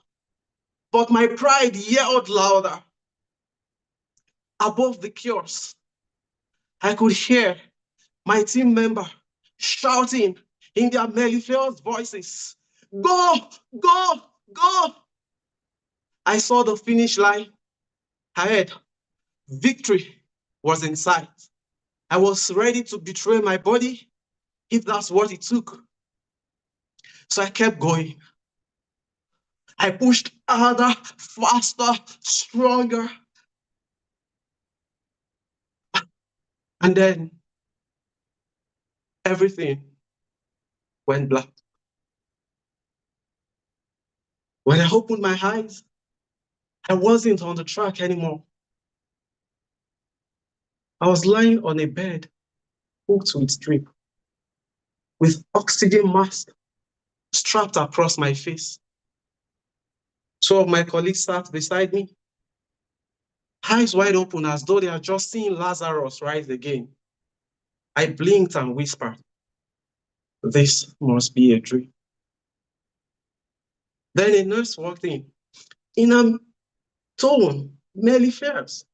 But my pride yelled louder. Above the chaos, I could hear my team member shouting in their mellifluous voices, "Go, go, go!" I saw the finish line ahead. Victory was in sight. I was ready to betray my body if that's what it took. So I kept going. I pushed harder, faster, stronger. And then everything went black. When I opened my eyes, I wasn't on the track anymore. I was lying on a bed hooked with drip, with oxygen mask strapped across my face. 2 of my colleagues sat beside me, eyes wide open as though they are just seeing Lazarus rise again. I blinked and whispered, "This must be a dream." Then a nurse walked in a tone mellifluous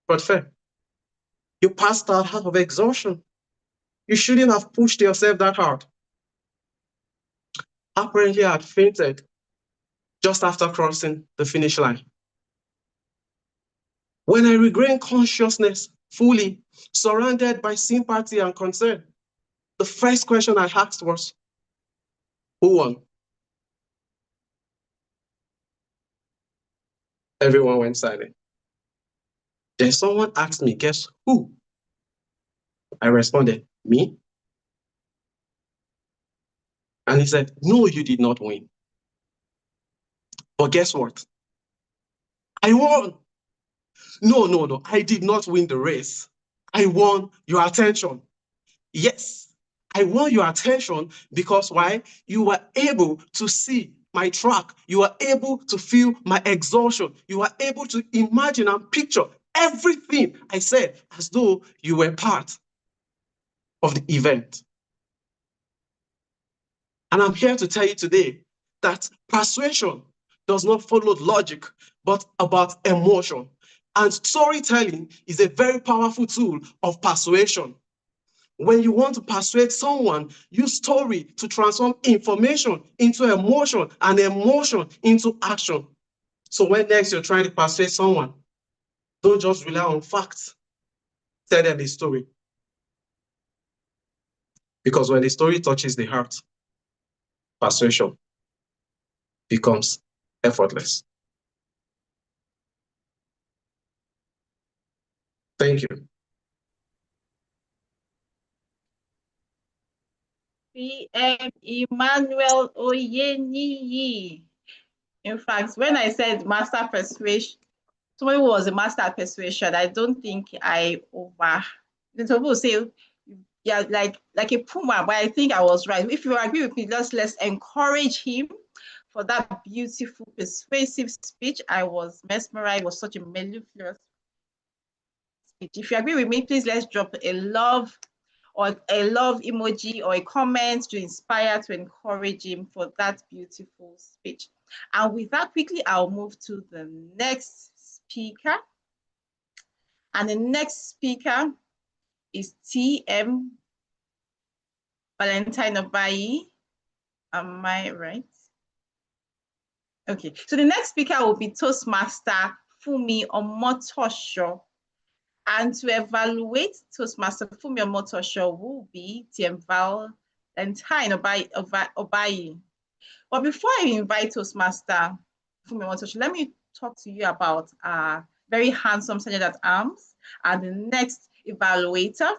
but fair. "You passed out of exhaustion. You shouldn't have pushed yourself that hard." Apparently, I had fainted just after crossing the finish line. When I regained consciousness fully, surrounded by sympathy and concern, the first question I asked was, "Who won?" Everyone went silent. Then someone asked me, guess who? I responded, me. And he said, no, you did not win. But guess what? I won. No, I did not win the race. I won your attention. Yes, I won your attention because why? You were able to see my track. You were able to feel my exhaustion. You were able to imagine and picture everything I said as though you were part of the event. And I'm here to tell you today that persuasion does not follow logic, but about emotion. And storytelling is a very powerful tool of persuasion. When you want to persuade someone, use story to transform information into emotion and emotion into action. So when next you're trying to persuade someone, don't just rely on facts. Tell them a story. Because when the story touches the heart, persuasion becomes effortless. Thank you. PM Emmanuel Oyeniyi. In fact, when I said master persuasion, somebody who was a master at persuasion, I don't think I over. Some people say, yeah, like a puma, but I think I was right. If you agree with me, let's encourage him for that beautiful, persuasive speech. I was mesmerized. It was such a mellifluous speech. If you agree with me, please let's drop a love or a love emoji or a comment to inspire, to encourage him for that beautiful speech. And with that, quickly, I'll move to the next speaker. And the next speaker is TM Valentine Obayi. Am I right? Okay, so the next speaker will be Toastmaster Fumi Omotosho. And to evaluate Toastmaster Fumi Omotosho will be TM Valentine Obayi. But before I invite Toastmaster Fumi Omotosho, let me talk to you about our very handsome Sergeant at Arms and the next evaluator.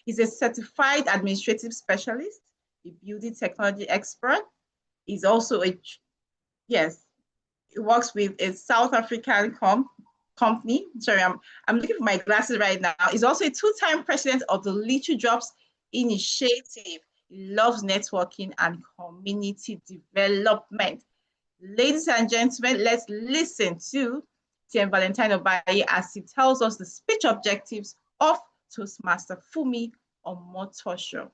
He's a certified administrative specialist, a building technology expert. He's also he works with a South African company. Sorry, I'm looking for my glasses right now. He's also a two-time president of the Little Drops Initiative. He loves networking and community development. Ladies and gentlemen, let's listen to TM Valentine Obayi as he tells us the speech objectives of Toastmaster Fumi Omotosho.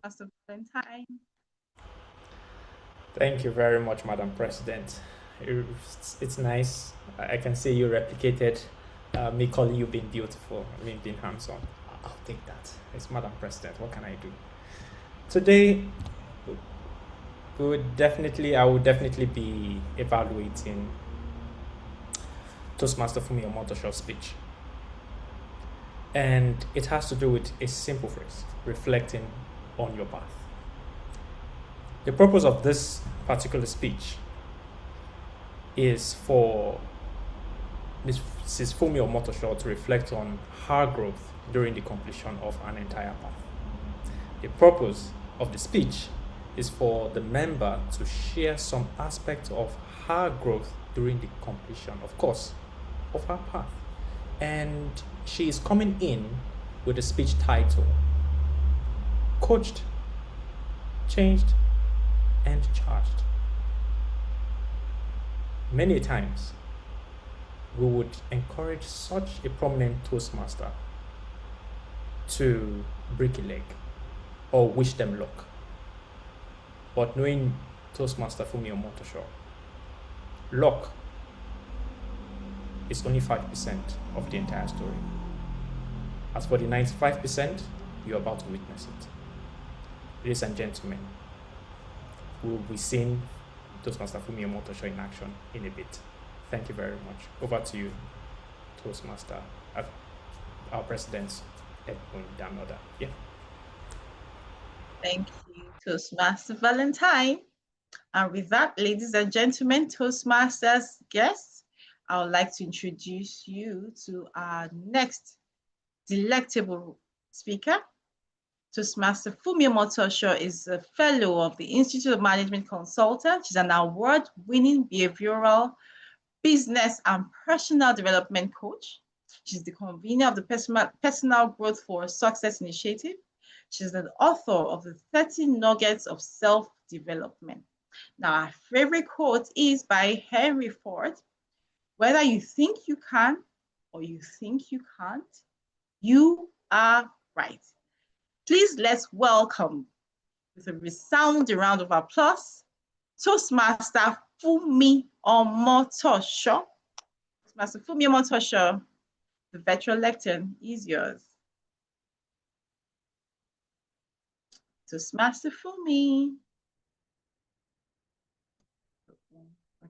Master Valentine. Thank you very much, Madam President. It's nice. I can see you replicated me calling you being beautiful, me being handsome. I'll take that. It's Madam President. What can I do? Today, I would definitely be evaluating Toastmaster Fumi Omotosho's speech. And it has to do with a simple phrase, reflecting on your path. The purpose of this particular speech is for Mrs. Fumi Omotosho to reflect on her growth during the completion of an entire path. The purpose of the speech is for the member to share some aspect of her growth during the completion, of course, of her path. And she is coming in with a speech title, Coached, Changed, and Charged. Many times, we would encourage such a prominent Toastmaster to break a leg or wish them luck. But knowing Toastmaster Fumi Omotosho, luck is only 5% of the entire story. As for the 95%, you're about to witness it. Ladies and gentlemen, we will be seeing Toastmaster Fumi Omotosho in action in a bit. Thank you very much. Over to you, Toastmaster, our President's Edwin Danoda. Yeah. Thank you, Toastmaster Valentine. And with that, ladies and gentlemen, Toastmasters guests, I would like to introduce you to our next delectable speaker. Toastmaster Fumi Motosho is a fellow of the Institute of Management Consultants. She's an award-winning behavioral, business, and personal development coach. She's the convener of the Personal Growth for Success Initiative. She's the author of the 30 Nuggets of Self-Development. Now, our favorite quote is by Henry Ford. Whether you think you can or you think you can't, you are right. Please let's welcome, with a resounding round of applause, Toastmaster Fumi Omotosho. Toastmaster Fumi Omotosho, the virtual lectern is yours. Toastmaster Fumi.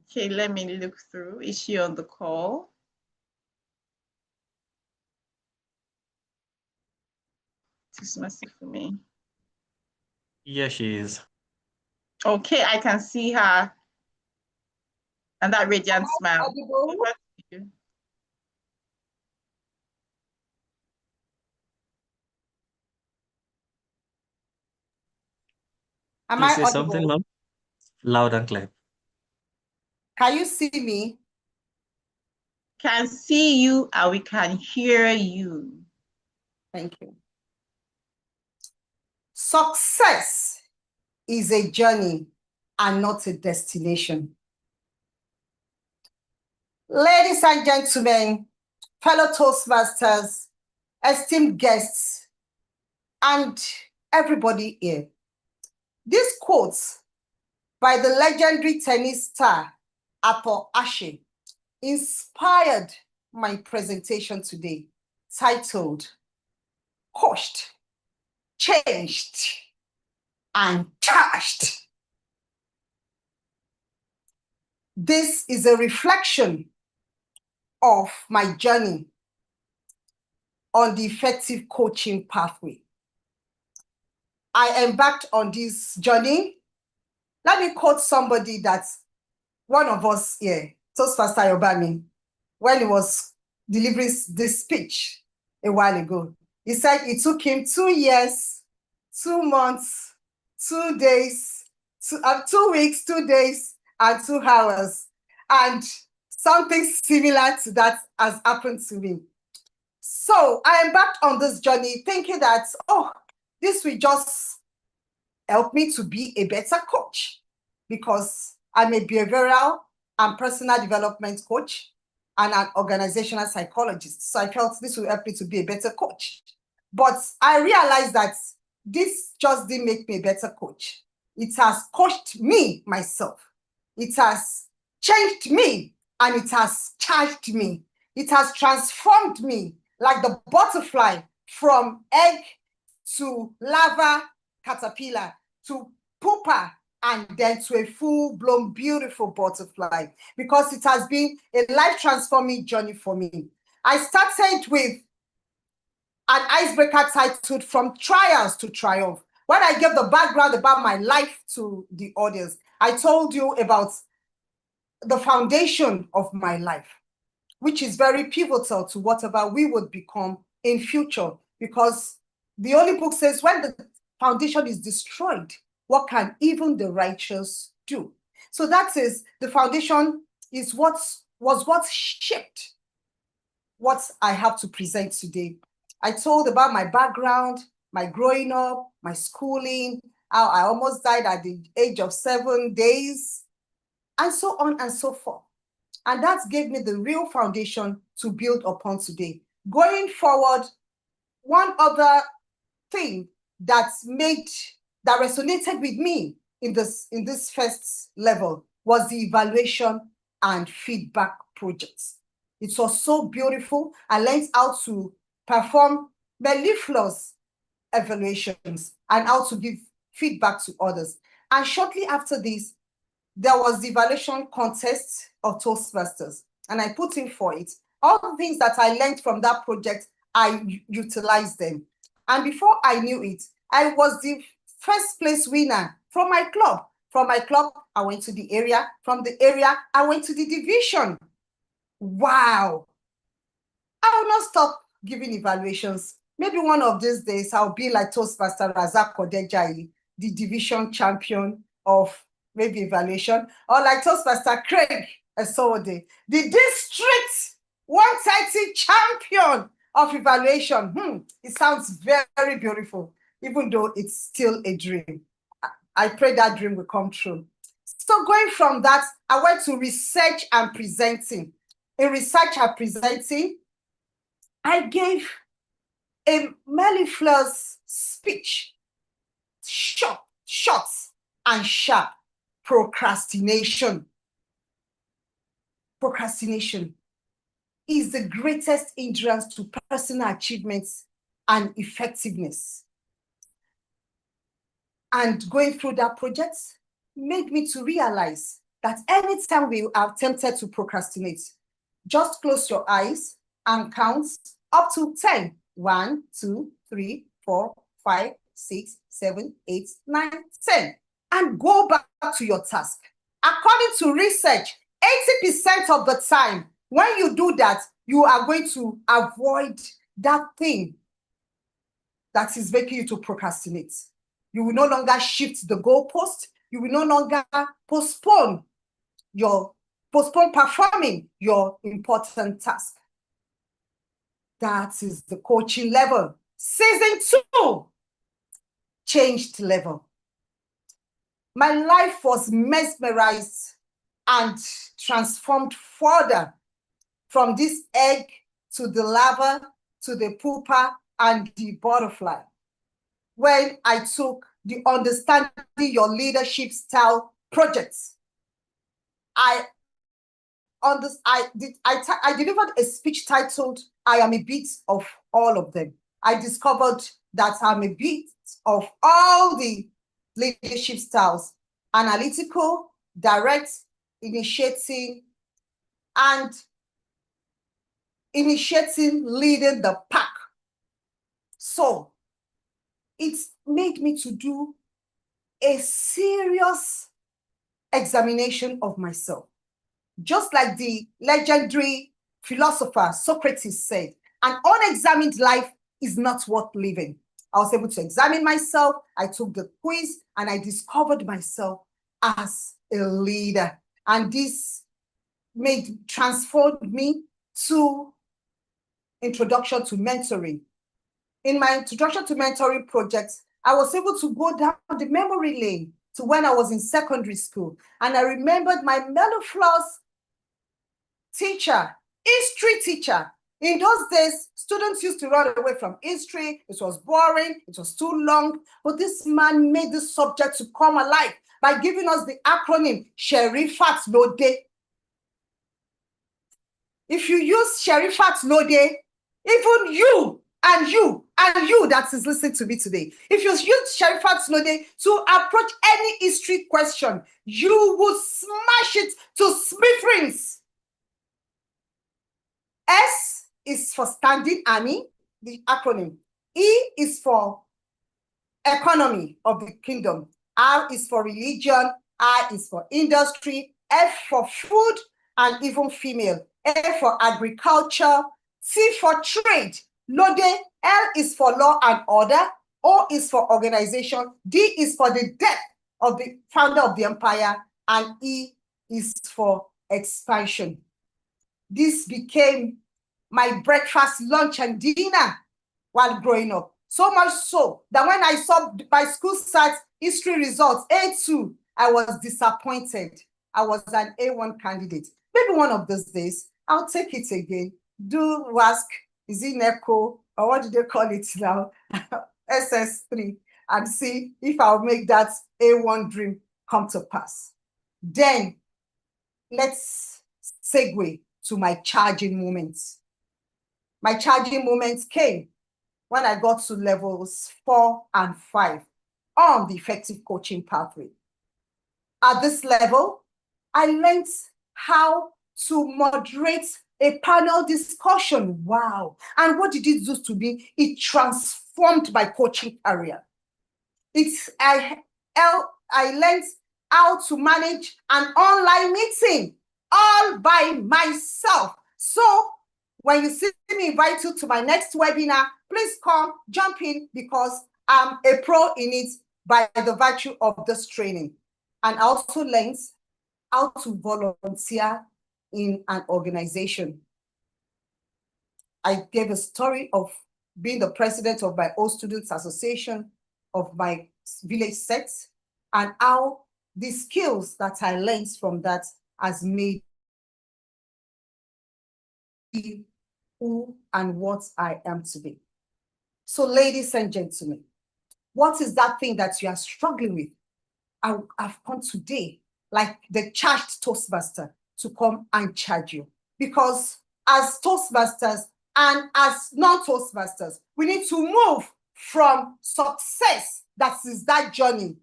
Okay, let me look through. Is she on the call? Toastmaster Fumi. Yes, she is. Okay, I can see her. And that radiant smile. Am Please I say something, audible? ma'am. Loud and clear. Can you see me? Can see you and we can hear you. Thank you. Success is a journey and not a destination. Ladies and gentlemen, fellow Toastmasters, esteemed guests, and everybody here. This quote by the legendary tennis star Arthur Ashe inspired my presentation today, titled Coached, Changed, and Charged. This is a reflection of my journey on the effective coaching pathway. I embarked on this journey. Let me quote somebody that one of us here, Toastmaster Yobami, when he was delivering this speech a while ago, he said it took him 2 years, 2 months, 2 days, 2 weeks, 2 days, and 2 hours. And something similar to that has happened to me. So I embarked on this journey thinking that, oh, this will just help me to be a better coach, because I'm a behavioral and personal development coach and an organizational psychologist. So I felt this will help me to be a better coach. But I realized that this just didn't make me a better coach. It has coached me myself. It has changed me and it has charged me. It has transformed me like the butterfly from egg to larva caterpillar to pupa and then to a full-blown beautiful butterfly, because it has been a life-transforming journey for me. I started with an icebreaker titled From Trials to Triumph. When I gave the background about my life to the audience, I told you about the foundation of my life, which is very pivotal to whatever we would become in future, because the Holy Book says when the foundation is destroyed, what can even the righteous do? So that is, the foundation is what shaped what I have to present today. I told about my background, my growing up, my schooling, how I almost died at the age of 7 days, and so on and so forth. And that gave me the real foundation to build upon today. Going forward, one other thing that resonated with me in this first level was the evaluation and feedback projects. It was so beautiful. I learned how to perform mellifluous evaluations and how to give feedback to others. And shortly after this, there was the evaluation contest of Toastmasters, and I put in for it. All the things that I learned from that project, I utilized them. And before I knew it, I was the first place winner from my club. From my club, I went to the area. From the area, I went to the division Wow. I will not stop giving evaluations. Maybe one of these days I'll be like Toastmaster Razak Kodejai, the division champion of maybe evaluation, or like Toastmaster Craig Esowode, the district 130 champion of evaluation. It sounds very beautiful, even though it's still a dream. I pray that dream will come true. So going from that, I went to research and presenting. In research and presenting, I gave a mellifluous speech, short and sharp. Procrastination. Procrastination is the greatest hindrance to personal achievements and effectiveness. And going through that project made me to realize that anytime we are tempted to procrastinate, just close your eyes and count up to 10. 1, 2, 3, 4, 5, 6, 7, 8, 9, 10. And go back to your task. According to research, 80% of the time, when you do that, you are going to avoid that thing that is making you to procrastinate. You will no longer shift the goalpost. You will no longer postpone performing your important task. That is the coaching level. Season 2, changed level. My life was mesmerized and transformed further from this egg to the larva to the pupa and the butterfly. When I took the Understanding Your Leadership Style projects, I delivered a speech titled, I am a bit of all of them. I discovered that I'm a bit of all the leadership styles: analytical, direct, initiating, leading the pack. So it made me to do a serious examination of myself. Just like the legendary philosopher Socrates said, an unexamined life is not worth living. I was able to examine myself. I took the quiz and I discovered myself as a leader. And this transformed me to Introduction to Mentoring. In my Introduction to Mentoring project, I was able to go down the memory lane to when I was in secondary school. And I remembered my mellifluous teacher, history teacher. In those days, students used to run away from history. It was boring, it was too long. But this man made the subject to come alive by giving us the acronym Sherifat Lode. If you use Sherifat Lode, even you that is listening to me today, if you use Sherifat Lode to approach any history question, you will smash it to smithereens. S is for Standing Army, the acronym. E is for economy of the kingdom. R is for religion. I is for industry. F for food and even female. A for agriculture. T for trade. Lode. L is for law and order. O is for organization. D is for the death of the founder of the empire. And E is for expansion. This became my breakfast, lunch, and dinner while growing up. So much so that when I saw my school stats history results, A2, I was disappointed. I was an A1 candidate. Maybe one of those days, I'll take it again. Do ask, is it NECO, or what do they call it now? SS3, and see if I'll make that A1 dream come to pass. Then let's segue to my charging moments. My charging moments came when I got to levels 4 and 5 on the effective coaching pathway. At this level, I learned how to moderate a panel discussion. Wow. And what did it do to me? It transformed my coaching career. I learned how to manage an online meeting all by myself. So when you see me invite you to my next webinar, please come, jump in, because I'm a pro in it by the virtue of this training. And also learned how to volunteer in an organization. I gave a story of being the president of my old students association of my village set, and how the skills that I learned from that has made me who and what I am today. So ladies and gentlemen, what is that thing that you are struggling with? I've come today, like the charged Toastmaster, to come and charge you. Because as Toastmasters and as non-Toastmasters, we need to move from success, that is that journey,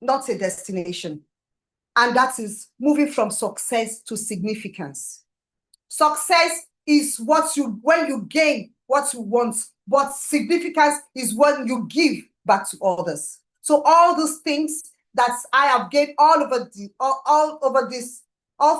not a destination. And that is moving from success to significance. Success is when you gain what you want, but significance is when you give back to others. So all those things that I have gained all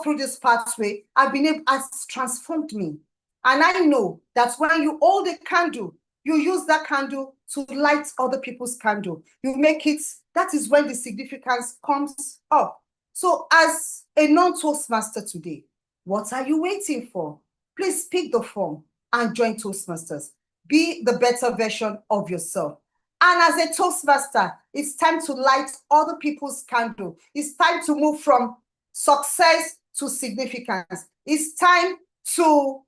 through this pathway, has transformed me. And I know that when you hold a candle, you use that candle to light other people's candle. You make it, that is when the significance comes up. So as a non-Toastmaster today, what are you waiting for? Please pick the form and join Toastmasters. Be the better version of yourself. And as a Toastmaster, it's time to light other people's candle. It's time to move from success to significance. It's time to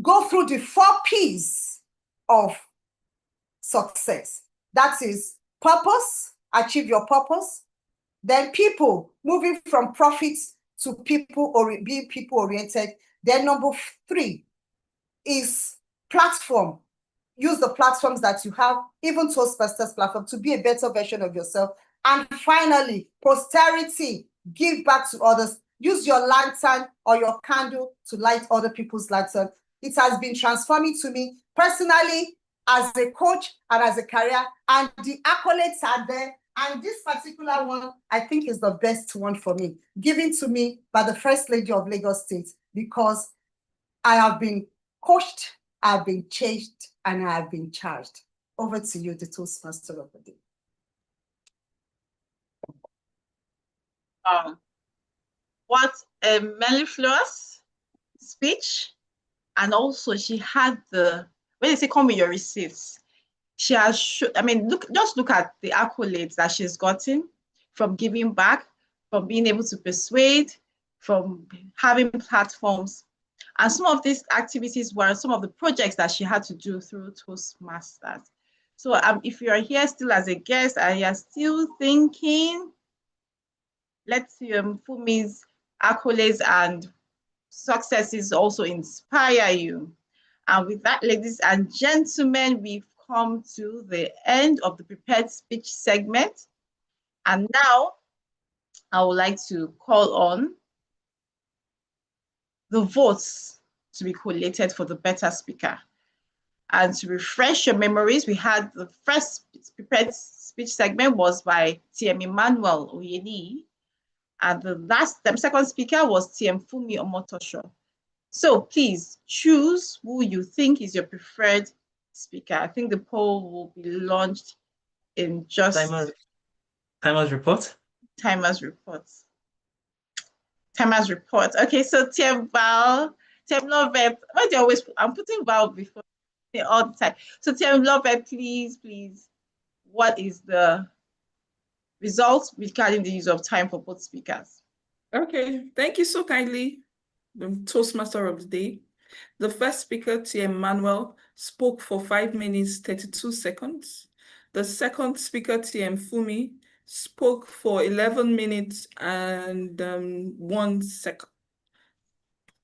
go through the 4 P's of success. That is purpose, achieve your purpose. Then people, moving from profits to people or being people-oriented. Then number 3 is platform. Use the platforms that you have, even Toastmasters platform, to be a better version of yourself. And finally, posterity, give back to others. Use your lantern or your candle to light other people's lantern. It has been transforming to me personally, as a coach and as a career, and the accolades are there. And this particular one, I think, is the best one for me, given to me by the First Lady of Lagos State, because I have been coached, I've been changed, and I have been charged. Over to you, the Toastmaster of the day. What a mellifluous speech. And also she had when they say come with your receipts, she has, just look at the accolades that she's gotten from giving back, from being able to persuade, from having platforms. And some of these activities were some of the projects that she had to do through Toastmasters. So if you are here still as a guest and you're still thinking, let's see Fumi's accolades and successes also inspire you. And with that, ladies and gentlemen, we've come to the end of the prepared speech segment. And now I would like to call on the votes to be collated for the better speaker. And to refresh your memories, we had the first prepared speech segment was by TM Emmanuel Oyeni, and the second speaker was TM Fumi Omotosho. So please choose who you think is your preferred speaker. I think the poll will be launched in just Timer's report. Timer's report. Timer's report. Okay, so TM Val, TM Lovett. Why do you always? I'm putting Val before all the time. So TM Lovett, please, what is the result regarding the use of time for both speakers? Okay, thank you so kindly, the Toastmaster of the day. The first speaker, TM Manuel, spoke for 5 minutes, 32 seconds. The second speaker, TM Fumi, spoke for 11 minutes and 1 second.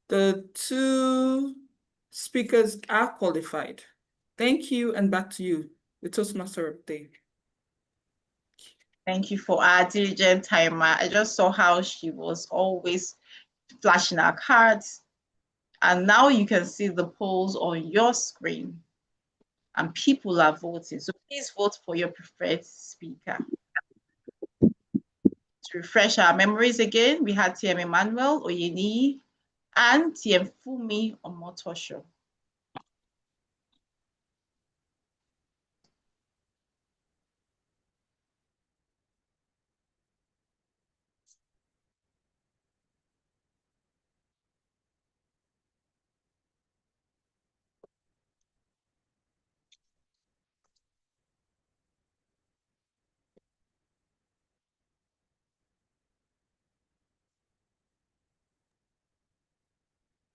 The 2 speakers are qualified. Thank you, and back to you, the Toastmaster of the day. Thank you for our diligent timer. I just saw how she was always flashing our cards. And now you can see the polls on your screen. And people are voting. So please vote for your preferred speaker. To refresh our memories again, we had TM Emmanuel Oyeni and Tiemfumi Omotosho.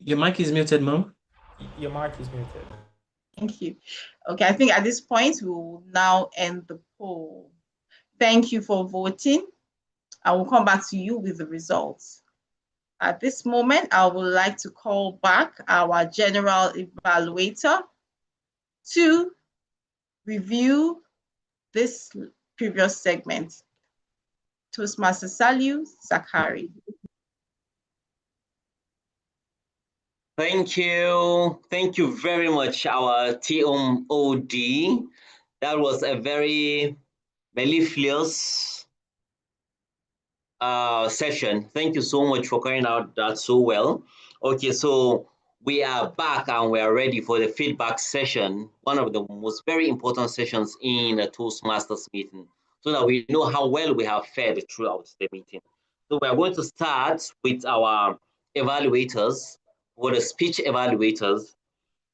Your mic is muted, Mom. Your mic is muted. Thank you. Okay, I think at this point, we will now end the poll. Thank you for voting. I will come back to you with the results. At this moment, I would like to call back our general evaluator to review this previous segment. Toastmaster Saliu Zakari. Thank you. Thank you very much, our TMOD. That was a very mellifluous session. Thank you so much for carrying out that so well. Okay, so we are back and we are ready for the feedback session, one of the most very important sessions in a Toastmasters meeting, so that we know how well we have fared throughout the meeting. So we are going to start with our evaluators, or the speech evaluators.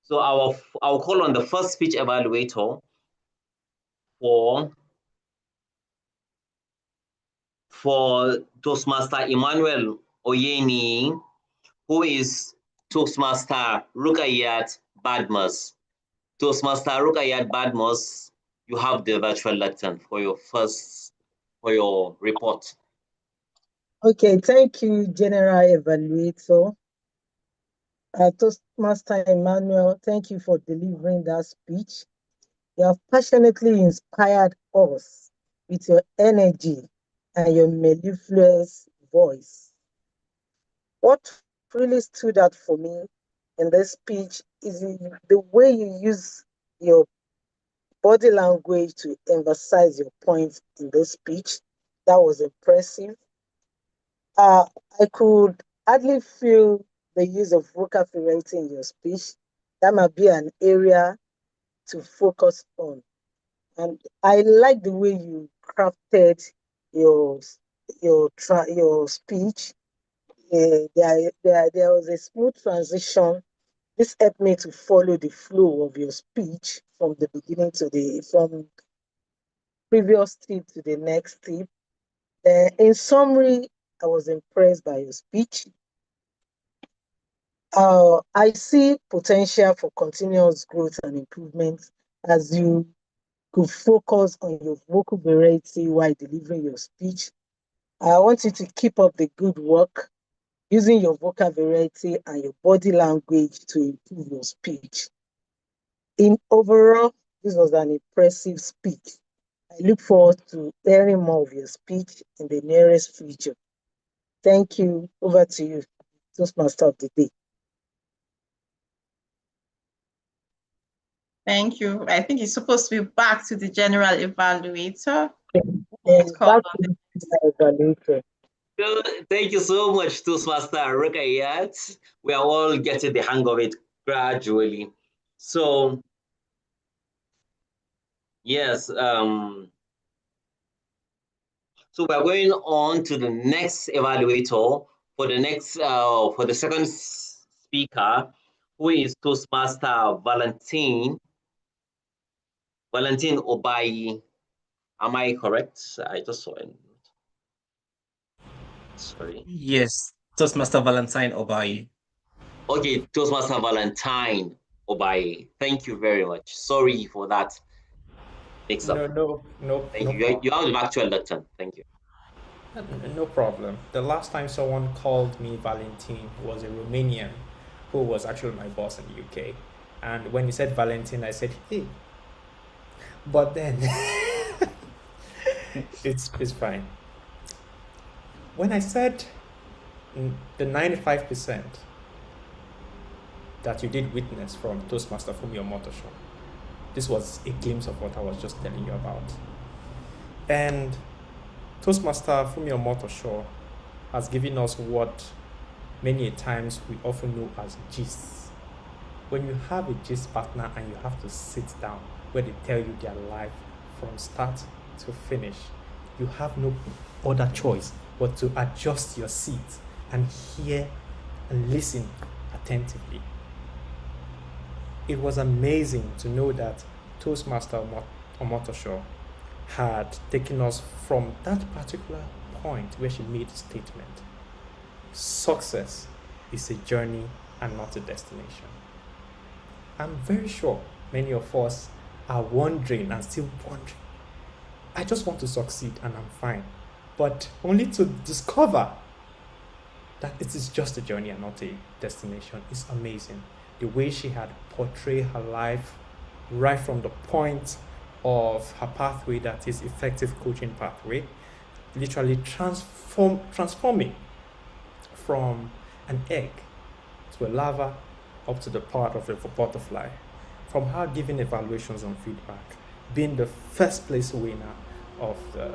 So I'll call on the first speech evaluator for Toastmaster Emmanuel Oyeni, who is Toastmaster Rukayat Badmus. Toastmaster Rukayat Badmus, you have the virtual lectern for your report. Okay, thank you, General Evaluator. Toastmaster Emmanuel, thank you for delivering that speech. You have passionately inspired us with your energy and your mellifluous voice. What really stood out for me in this speech is the way you use your body language to emphasize your points in this speech. That was impressive. I could hardly feel the use of vocabulary in your speech. That might be an area to focus on. And I like the way you crafted your speech. There was a smooth transition. This helped me to follow the flow of your speech from the beginning from previous tip to the next tip. In summary, I was impressed by your speech. I see potential for continuous growth and improvement as you could focus on your vocal variety while delivering your speech. I want you to keep up the good work using your vocal variety and your body language to improve your speech. In overall, this was an impressive speech. I look forward to hearing more of your speech in the nearest future. Thank you. Over to you, Toastmaster of the Day. Thank you. I think it's supposed to be back to the general evaluator. Back to the evaluator. Thank you so much, Toastmaster Rukayat. We are all getting the hang of it gradually. So, yes, so we are going on to the next evaluator for the second speaker, who is Toastmaster Valentine Obayi. Am I correct? I just saw it. Sorry. Yes, Toastmaster Valentine Obayi. Okay, Toastmaster Valentine Obayi. Thank you very much. Sorry for that mix-up. No. Thank you. You have the actual lectern. Thank you. No problem. The last time someone called me Valentine was a Romanian who was actually my boss in the UK. And when he said Valentine, I said, hey. But then, it's fine. When I said the 95% that you did witness from Toastmaster Fumi Omotosho, this was a glimpse of what I was just telling you about. And Toastmaster Fumi Omotosho has given us what many times we often know as gists. When you have a gist partner and you have to sit down where they tell you their life from start to finish, you have no other choice but to adjust your seat and hear and listen attentively. It was amazing to know that Toastmaster Omotosho had taken us from that particular point where she made a statement. Success is a journey and not a destination. I'm very sure many of us are wondering and still wondering. I just want to succeed and I'm fine. But only to discover that it is just a journey and not a destination is amazing. The way she had portrayed her life right from the point of her pathway, that is effective coaching pathway, literally transforming from an egg to a larva up to the part of a butterfly, from her giving evaluations and feedback, being the first place winner of the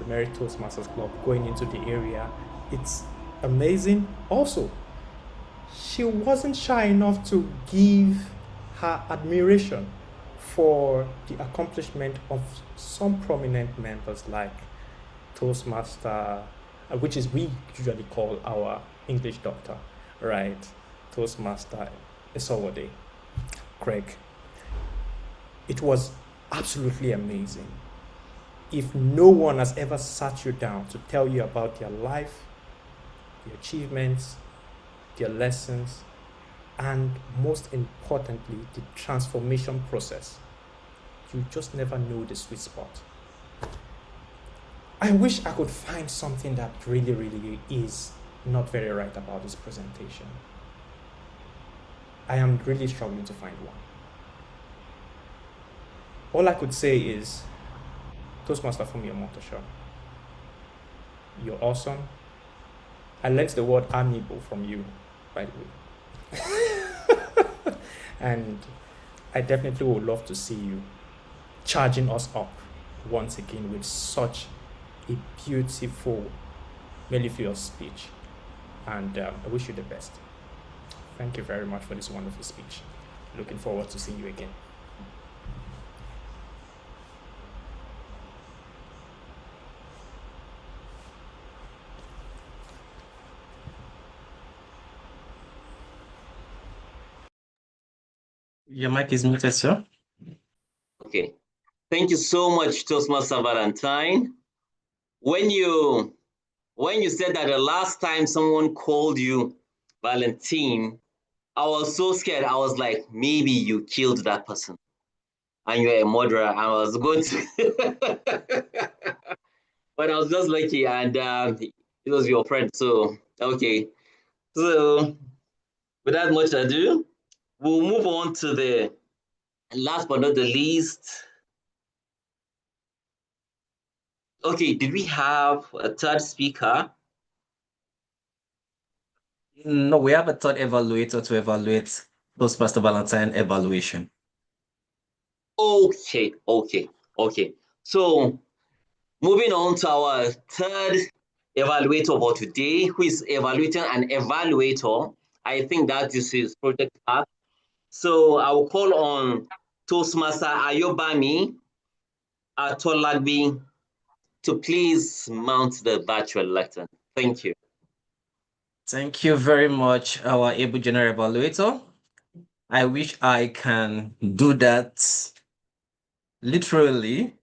Merit Toastmasters Club, going into the area. It's amazing. Also, she wasn't shy enough to give her admiration for the accomplishment of some prominent members like Toastmaster, which is we usually call our English doctor, right? Toastmaster Esowode, Craig. It was absolutely amazing. If no one has ever sat you down to tell you about their life, their achievements, their lessons, and most importantly, the transformation process, you just never know the sweet spot. I wish I could find something that really is not very right about this presentation. I am really struggling to find one. All I could say is, Toastmaster Fumi Omotosho, you're awesome. I learned the word amiable from you, by the way. And I definitely would love to see you charging us up once again with such a beautiful, mellifluous speech. And I wish you the best. Thank you very much for this wonderful speech. Looking forward to seeing you again. Your mic is muted, sir. Okay. Thank you so much, Toastmaster Valentine. When you said that the last time someone called you Valentine, I was so scared. I was like, maybe you killed that person and you're a murderer. I was going to, but I was just lucky, and it was your friend. So, okay. So, without much ado, we'll move on to the last but not the least. Okay, did we have a third speaker? No, we have a third evaluator to evaluate Toastmaster Valentine evaluation. Okay. So, moving on to our third evaluator for today, who is evaluating an evaluator. I think that is his project part. So I will call on Toastmaster Ayobami Atolagbi to please mount the virtual lectern. Thank you. Thank you very much, our able general evaluator. I wish I can do that literally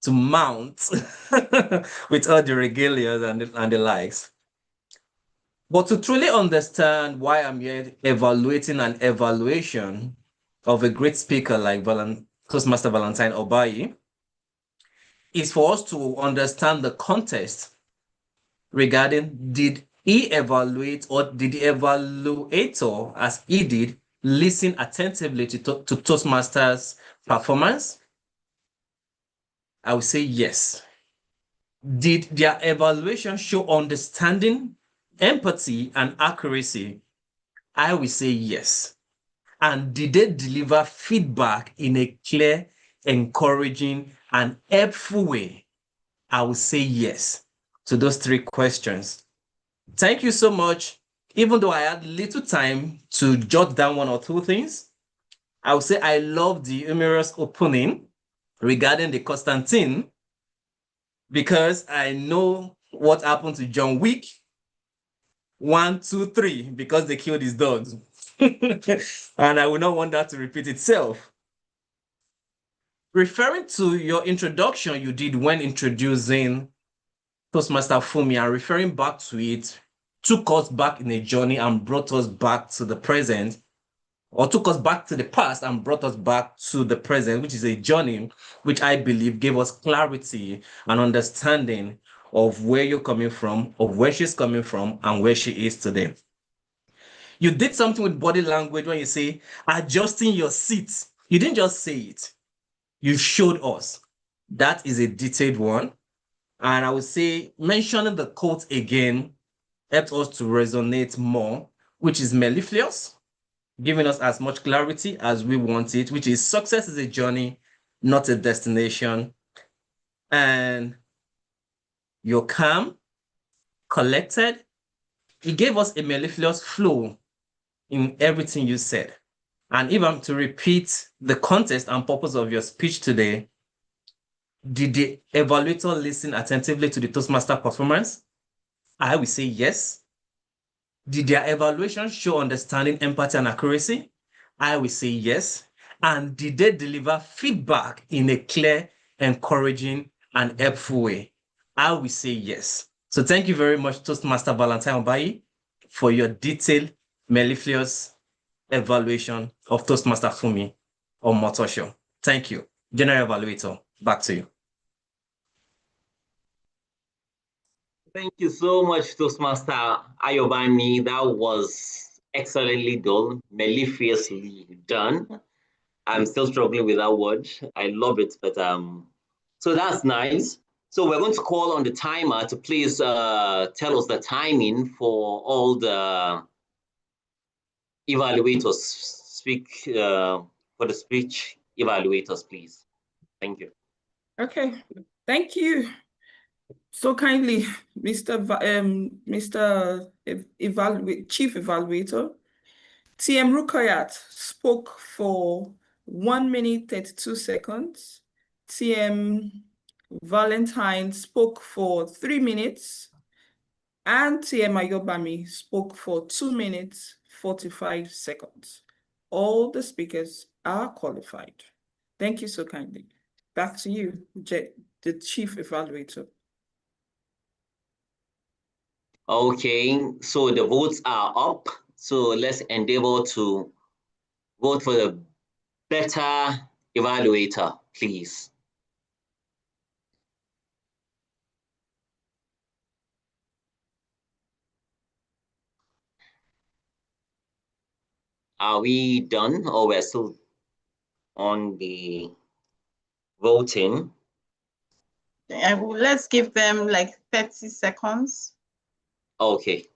to mount with all the regalia and the likes. But to truly understand why I'm here evaluating an evaluation of a great speaker like Toastmaster Valentine Obayi is for us to understand the context regarding did he evaluate or did the evaluator, as he did, listen attentively to Toastmasters' performance? I would say yes. Did their evaluation show understanding, empathy, and accuracy? I will say yes. And did they deliver feedback in a clear, encouraging, and helpful way? I will say yes to those three questions. Thank you so much. Even though I had little time to jot down one or two things, I would say I love the humorous opening regarding the Constantine, because I know what happened to John Wick 1, 2, 3, because they killed his dogs. And I would not want that to repeat itself. Referring to your introduction you did when introducing Toastmaster Fumi and referring back to it, took us back in a journey and brought us back to the present, or took us back to the past and brought us back to the present, which is a journey which I believe gave us clarity and understanding of where you're coming from, of where she's coming from, and where she is today. You did something with body language when you say adjusting your seat. You didn't just say it, you showed us. That is a detailed one. And I would say mentioning the quote again helped us to resonate more, which is mellifluous, giving us as much clarity as we want it, which is success is a journey, not a destination. And you're calm, collected. It gave us a mellifluous flow in everything you said. And if I'm to repeat the context and purpose of your speech today, did the evaluator listen attentively to the Toastmaster performance? I will say yes. Did their evaluation show understanding, empathy, and accuracy? I will say yes. And did they deliver feedback in a clear, encouraging, and helpful way? I will say yes. So thank you very much, Toastmaster Valentine Obayi, for your detailed, mellifluous evaluation of Toastmaster Fumi or Motosho. Thank you. General Evaluator, back to you. Thank you so much, Toastmaster Ayobami. That was excellently done, mellifluously done. I'm still struggling with that word. I love it, but so that's nice. So we're going to call on the timer to please tell us the timing for all the evaluators. Speak for the speech evaluators, please. Thank you. Okay, thank you so kindly, Mr. Chief Evaluator. TM Rukayat spoke for 1 minute 32 seconds. TM Valentine spoke for 3 minutes. And TM Ayobami spoke for 2 minutes 45 seconds. All the speakers are qualified. Thank you so kindly. Back to you, the Chief Evaluator. Okay, so the votes are up. So let's endeavor to vote for the better evaluator, please. Are we done or we're still on the voting? Let's give them like 30 seconds. Okay.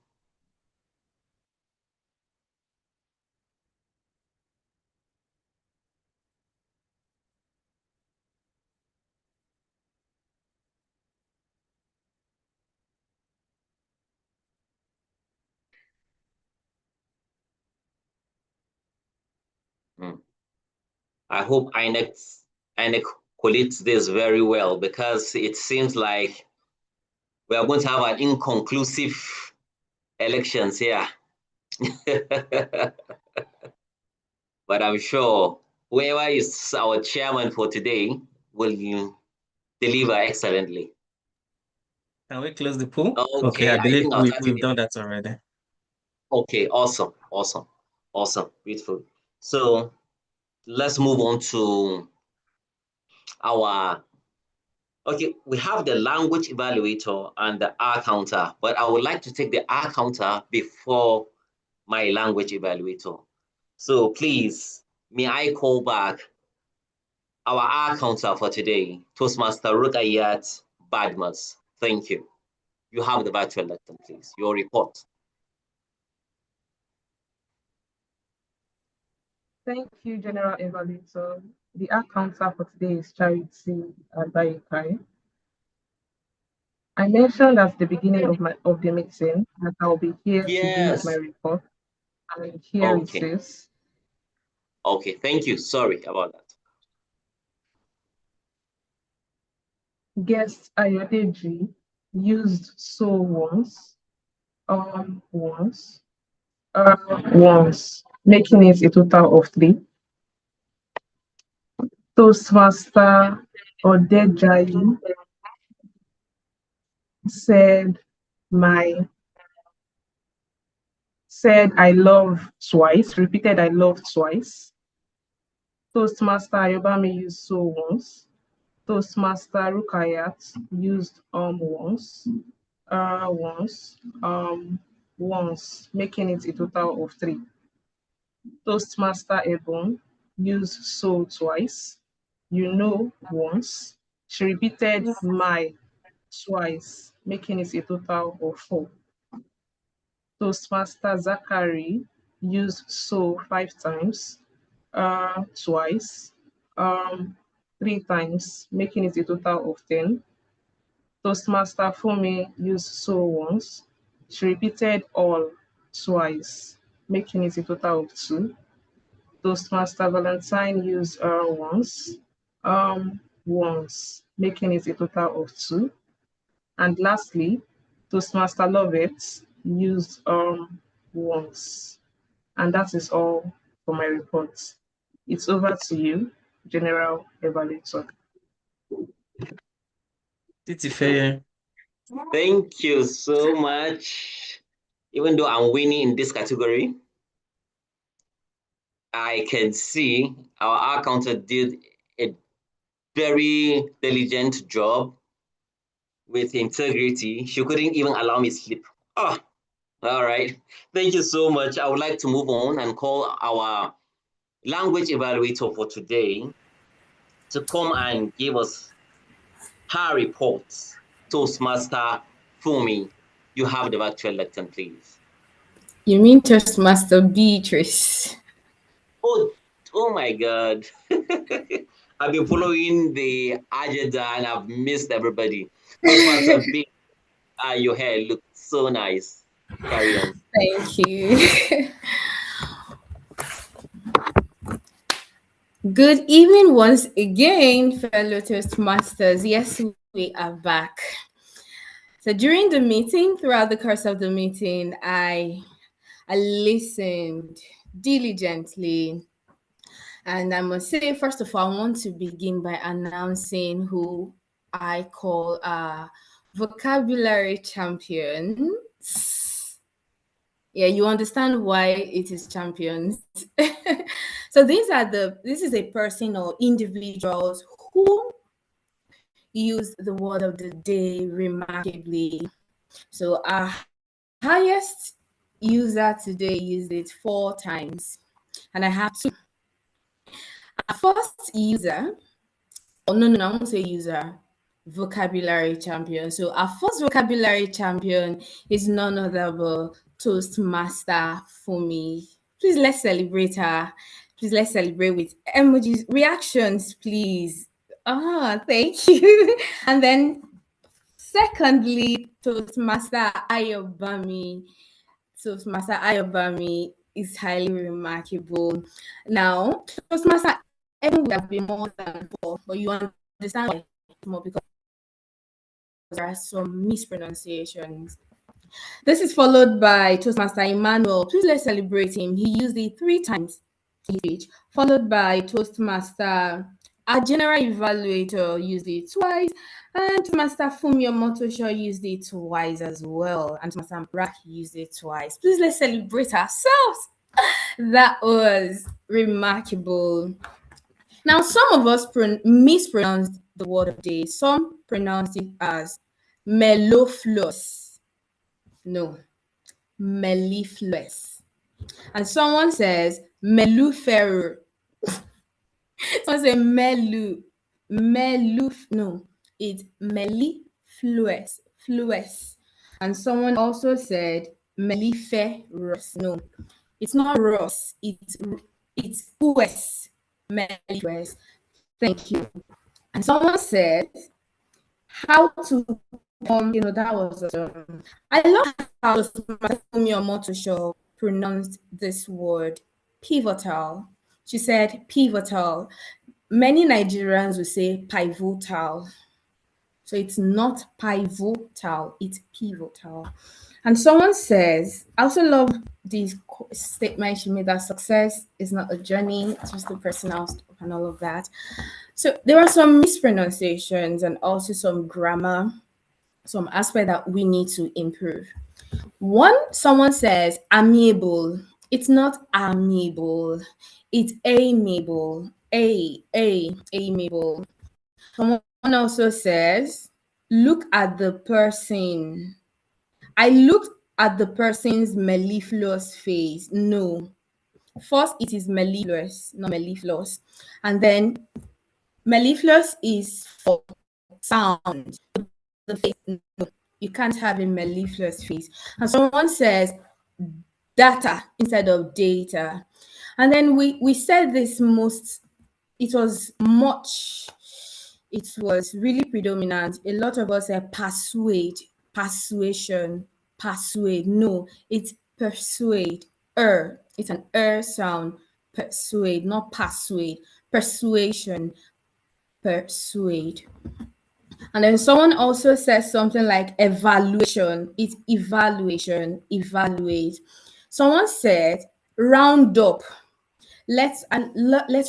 I hope INEC collates this very well, because it seems like we are going to have an inconclusive elections here. But I'm sure whoever is our chairman for today will deliver excellently. Can we close the poll? Okay, I believe think we've done that already. Okay, awesome, beautiful. So let's move on to our, okay, we have the language evaluator and the R counter, but I would like to take the R counter before my language evaluator. So please, may I call back our R counter for today, Toastmaster Rukayat Badmus. Thank you. You have the virtual lecture, please. Your report. Thank you, General Evaluator. The account for today is Charity Abayikai. I mentioned at the beginning of the meeting that I'll be here to give my Yes. report, and here it Okay. is. Okay, thank you. Sorry about that. Guest Ayodeji used so once, once, once, making it a total of 3. Toastmaster Odejayi said I love twice, repeated I love twice. Toastmaster Ayobami used so once. Toastmaster Rukayat used once, once, making it a total of 3. Toastmaster Ebon used so twice. You know once. She repeated my twice, making it a total of 4. Toastmaster Zachary used so 5 times, twice, 3 times, making it a total of 10. Toastmaster Fumi used so once. She repeated all twice, making it a total of 2. Toastmaster Valentine used once, making it a total of 2. And lastly, Toastmaster Lovett used once. And that is all for my report. It's over to you, General Evaluator. Titife. Thank you so much. Even though I'm winning in this category, I can see our accountant did a very diligent job with integrity. She couldn't even allow me sleep. Oh, all right. Thank you so much. I would like to move on and call our language evaluator for today to come and give us her reports. Toastmaster Fumi, you have the virtual lectern, please. You mean Toastmaster Beatrice? Oh my God. I've been following the agenda and I've missed everybody. Toastmaster B, your hair looks so nice. Carry on. Thank you. Good evening once again, fellow Toastmasters. Yes, we are back. So during the meeting, throughout the course of the meeting, I listened diligently. And I must say, first of all, I want to begin by announcing who I call vocabulary champions. Yeah, you understand why it is champions. So this is a person or individuals who use the word of the day remarkably. So our highest user today used it 4 times, and I have 2. Our first user, no, I won't say user, vocabulary champion. So our first vocabulary champion is none other but Toastmaster Fumi. Please let's celebrate her. Please let's celebrate with emojis, reactions, please. Thank you. And then secondly, Toastmaster Ayobami. Toastmaster Ayobami is highly remarkable. Now, Toastmaster Evan would have been more than 4, but you understand why more because there are some mispronunciations. This is followed by Toastmaster Emmanuel. Please let's celebrate him. He used it 3 times in his speech, followed by Toastmaster. Our general evaluator used it twice, and Master Fumio Motosho used it twice as well, and Master Mbrak used it twice. Please let's celebrate ourselves. That was remarkable. Now, some of us mispronounced the word of the day. Some pronounced it as mellifluous. No, mellifluous. And someone says melluferer. Someone say no, it's mellifluous, fluous. And someone also said melliferous. No, it's not Ross, it's US, mellifluous. Thank you. And someone said how to That was I love how Fumi Omotosho pronounced this word, pivotal. She said pivotal. Many Nigerians will say pivotal. So it's not pivotal, it's pivotal. And someone says, I also love this statement she made that success is not a journey, it's just a personal stuff and all of that. So there are some mispronunciations and also some grammar, some aspect that we need to improve. Someone says amiable. It's not amiable. It's amiable. Amiable. Someone also says, look at the person. I looked at the person's mellifluous face. No. First, it is mellifluous, not mellifluous. And then mellifluous is for sound. The face, no. You can't have a mellifluous face. And someone says data instead of data. And then we said this it was really predominant. A lot of us said persuade, persuasion, persuade. No, it's persuade. It's an sound. Persuade, not persuade. Persuasion, persuade. And then someone also says something like evaluation. It's evaluation, evaluate. Someone said round up. Let's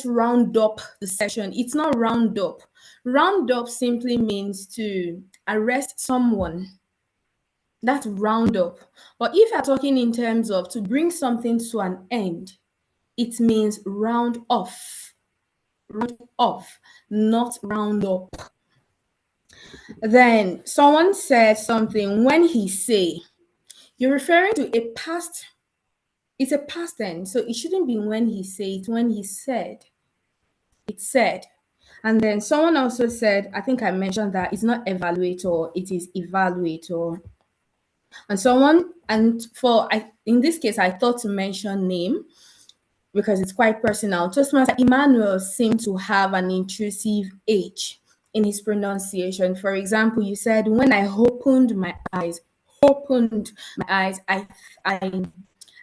round up the session. It's not round up. Round up simply means to arrest someone. That's round up. But if you're talking in terms of to bring something to an end, it means round off. Round off, not round up. Then someone said something when he say, you're referring to a past, it's a past tense, so it shouldn't be when he said, when he said. It said. And then someone also said, I think I mentioned that it's not evaluator, it is evaluator. In this case, I thought to mention name because it's quite personal. Toastmaster Emmanuel seemed to have an intrusive H in his pronunciation. For example, you said, when I opened my eyes, I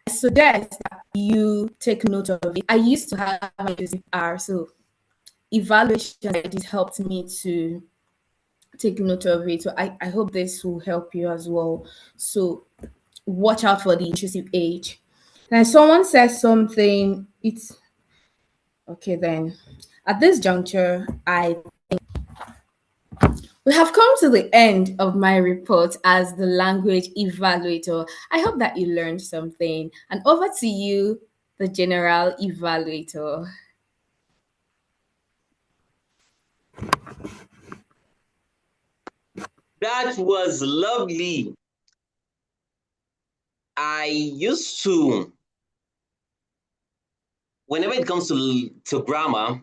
suggest that you take note of it. I used to have an intrusive R, so evaluation it helped me to take note of it. So I hope this will help you as well. So watch out for the intrusive H. Then someone says something, it's okay then. At this juncture, I think we have come to the end of my report as the language evaluator. I hope that you learned something. And over to you, the general evaluator. That was lovely. I used to, whenever it comes to grammar,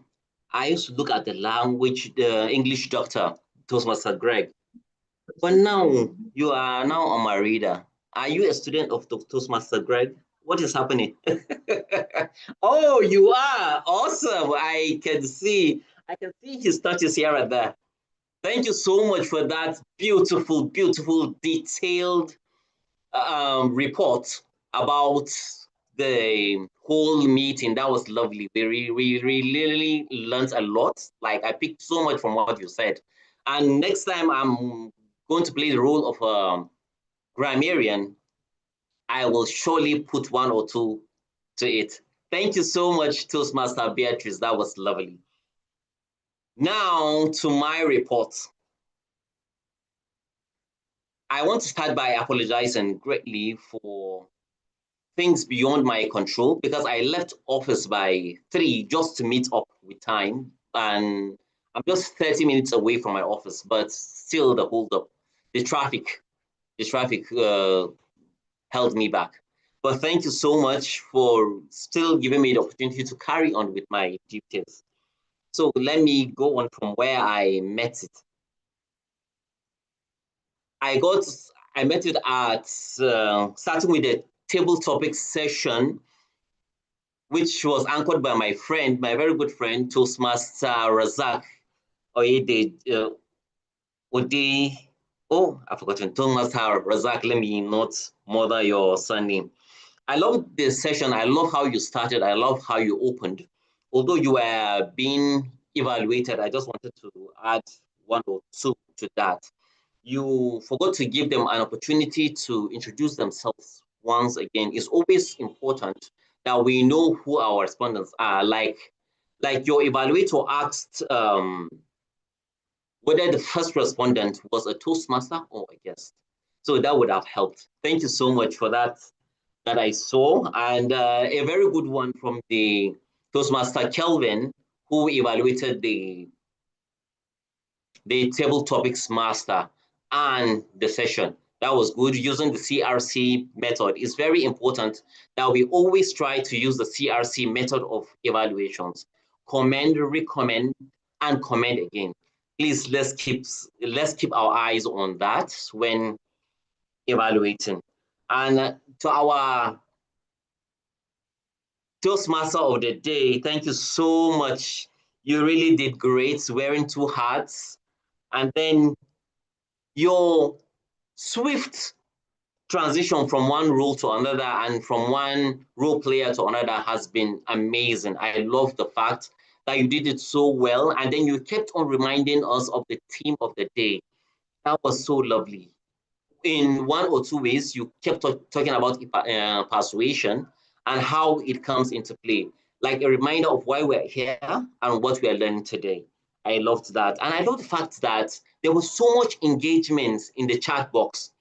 I used to look at the English doctor, Toastmaster Greg. But now you are now on my radar. Are you a student of Toastmaster Greg? What is happening? Oh, you are awesome. I can see his touches here and there. Thank you so much for that beautiful, beautiful, detailed report about the whole meeting. That was lovely. We really learned a lot. Like, I picked so much from what you said. And next time I'm going to play the role of a grammarian, I will surely put one or two to it. Thank you so much, Toastmaster Beatrice. That was lovely. Now to my report. I want to start by apologizing greatly for things beyond my control because I left office by 3 just to meet up with time. And I'm just 30 minutes away from my office, but still the holdup, the traffic held me back. But thank you so much for still giving me the opportunity to carry on with my duties. So let me go on from where I met it. I met it at starting with the table topic session, which was anchored by my friend, my very good friend, Toastmaster Razak Ode Oh, I've forgotten. Toastmaster Razak, let me not murder your surname. I love this session. I love how you started. I love how you opened. Although you were being evaluated, I just wanted to add one or two to that. You forgot to give them an opportunity to introduce themselves once again. It's always important that we know who our respondents are. Like your evaluator asked whether the first respondent was a Toastmaster or a guest. So that would have helped. Thank you so much for that I saw. And a very good one from the Toastmaster Kelvin, who evaluated the table topics master and the session. That was good. Using the CRC method. It's very important that we always try to use the CRC method of evaluations. Commend, recommend, and commend again. Please, let's keep our eyes on that when evaluating. And to our Toastmaster of the day, thank you so much. You really did great wearing two hats. And then your swift transition from one role to another and from one role player to another has been amazing. I love the fact that you did it so well. And then you kept on reminding us of the theme of the day. That was so lovely. In one or two ways, you kept talking about persuasion and how it comes into play, like a reminder of why we're here and what we are learning today. I loved that. And I love the fact that there was so much engagement in the chat box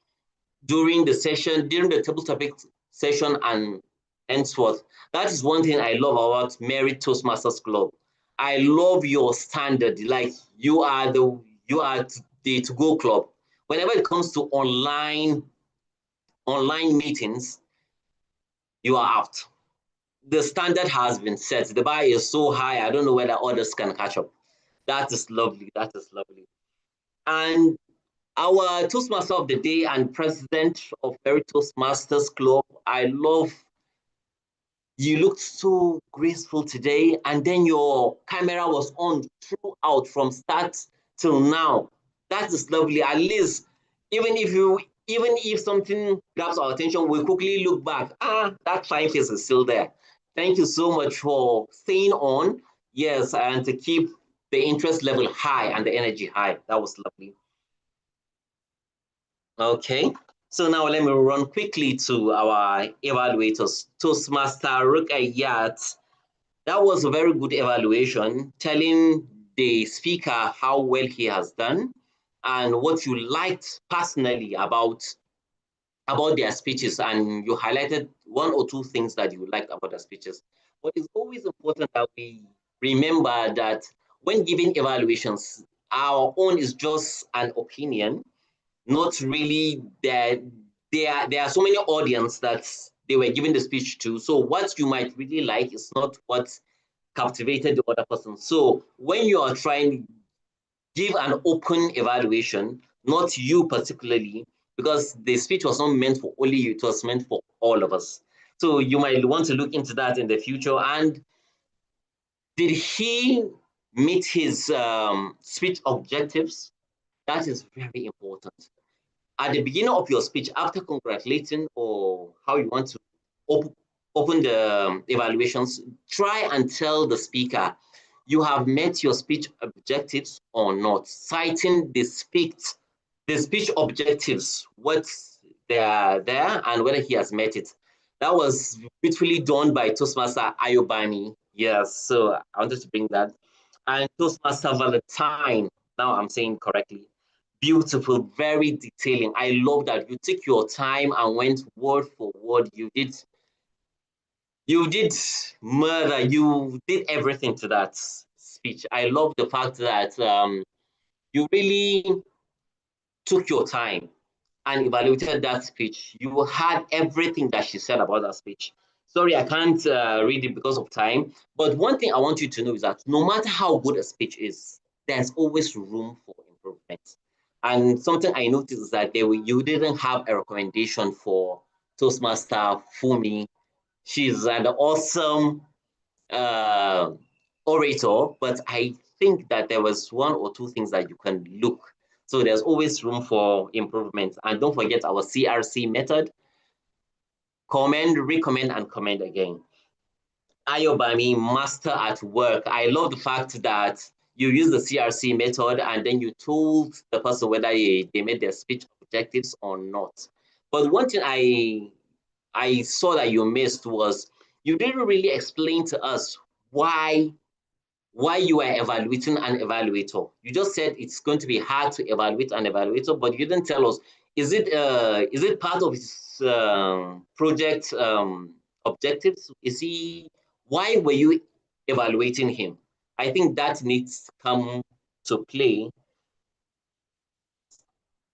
during the session, during the table topic session and henceforth. That is one thing I love about Merit Toastmasters Club. I love your standard, like you are the to-go club. Whenever it comes to online meetings, you are out. The standard has been set. The bar is so high, I don't know whether others can catch up. That is lovely. That is lovely. And our Toastmaster of the day and president of Merit Toastmasters Club, I love you looked so graceful today, and then your camera was on throughout from start till now. That is lovely. At least, even if something grabs our attention, we quickly look back. That fine face is still there. Thank you so much for staying on. Yes, and to keep the interest level high and the energy high. That was lovely. Okay. So now let me run quickly to our evaluators. Toastmaster Rukayat. That was a very good evaluation, telling the speaker how well he has done and what you liked personally about their speeches. And you highlighted one or two things that you liked about their speeches. But it's always important that we remember that when giving evaluations, our own is just an opinion, not really that there are so many audience that they were giving the speech to. So what you might really like is not what captivated the other person. So when you are trying, give an open evaluation, not you particularly, because the speech was not meant for only you, it was meant for all of us. So you might want to look into that in the future. And did he meet his speech objectives? That is very important. At the beginning of your speech, after congratulating or how you want to open the evaluations, try and tell the speaker you have met your speech objectives or not, citing the speech objectives, what they are there and whether he has met it. That was beautifully done by Toastmaster Ayobami. Yes, so I wanted to bring that. And Toastmaster Valentine, now I'm saying correctly. Beautiful, very detailing. I love that you took your time and went word for word. You did murder. You did everything to that speech. I love the fact that you really took your time and evaluated that speech. You had everything that she said about that speech. Sorry, I can't read it because of time. But one thing I want you to know is that no matter how good a speech is, there's always room for improvement. And something I noticed is that you didn't have a recommendation for Toastmaster Fumi. She's an awesome orator, but I think that there was one or two things that you can look So there's always room for improvement. And don't forget our CRC method: commend, recommend, and commend again. Ayobami, master at work. I love the fact that you use the CRC method and then you told the person whether they made their speech objectives or not. But one thing I saw that you missed was you didn't really explain to us why you are evaluating an evaluator. You just said it's going to be hard to evaluate an evaluator, but you didn't tell us, is it part of his project objectives? Why were you evaluating him? I think that needs to come to play.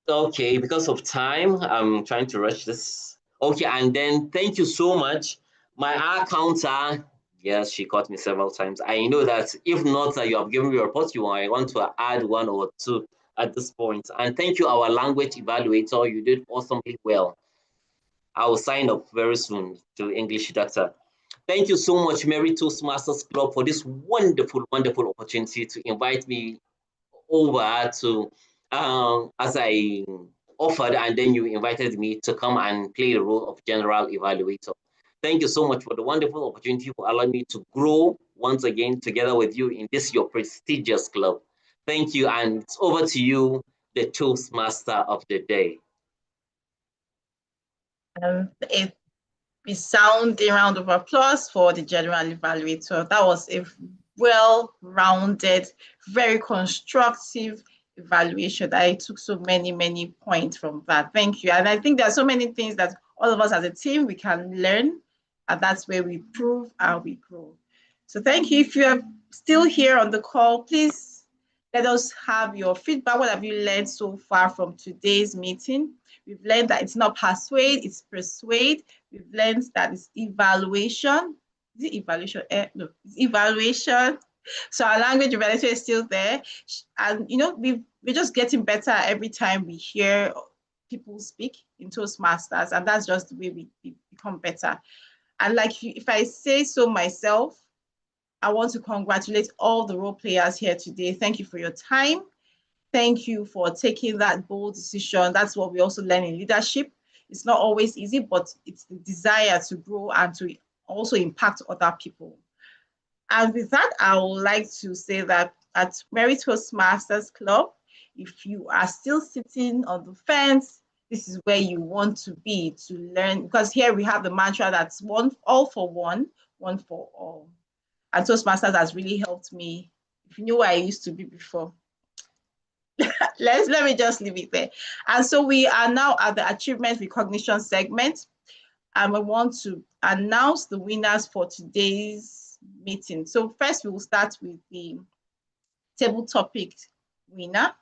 Okay, because of time, I'm trying to rush this. Okay, and then thank you so much. My counter, yes, she caught me several times. I know that if not, you have given me a report, I want to add one or two at this point. And thank you, our language evaluator. You did awesomely well. I will sign up very soon to English Doctor. Thank you so much, Mary Toastmasters Club, for this wonderful, wonderful opportunity to invite me over to, as I offered, and then you invited me to come and play the role of general evaluator. Thank you so much for the wonderful opportunity for allowing me to grow once again together with you in this your prestigious club. Thank you, and it's over to you, the Toastmaster of the day. A resounding round of applause for the general evaluator. That was a well-rounded, very constructive evaluation. I took so many points from that. Thank you. And I think there are so many things that all of us as a team, we can learn, and that's where we improve and we grow. So thank you. If you are still here on the call, please let us have your feedback. What have you learned so far from today's meeting? We've learned that it's not persuade, it's persuade. We've learned that it's evaluation. Is it evaluation? No, it's evaluation. So our language evaluation is still there. And we're just getting better every time we hear people speak in Toastmasters, and that's just the way we become better. And like, if I say so myself, I want to congratulate all the role players here today. Thank you for your time. Thank you for taking that bold decision. That's what we also learn in leadership. It's not always easy, but it's the desire to grow and to also impact other people. And with that, I would like to say that at Mary Toastmasters Club, if you are still sitting on the fence, this is where you want to be to learn, because here we have the mantra that's all for one for all. And Toastmasters has really helped me. If you knew where I used to be before, let me just leave it there. And so we are now at the achievement recognition segment, and we want to announce the winners for today's meeting. So first, we will start with the table topic winner.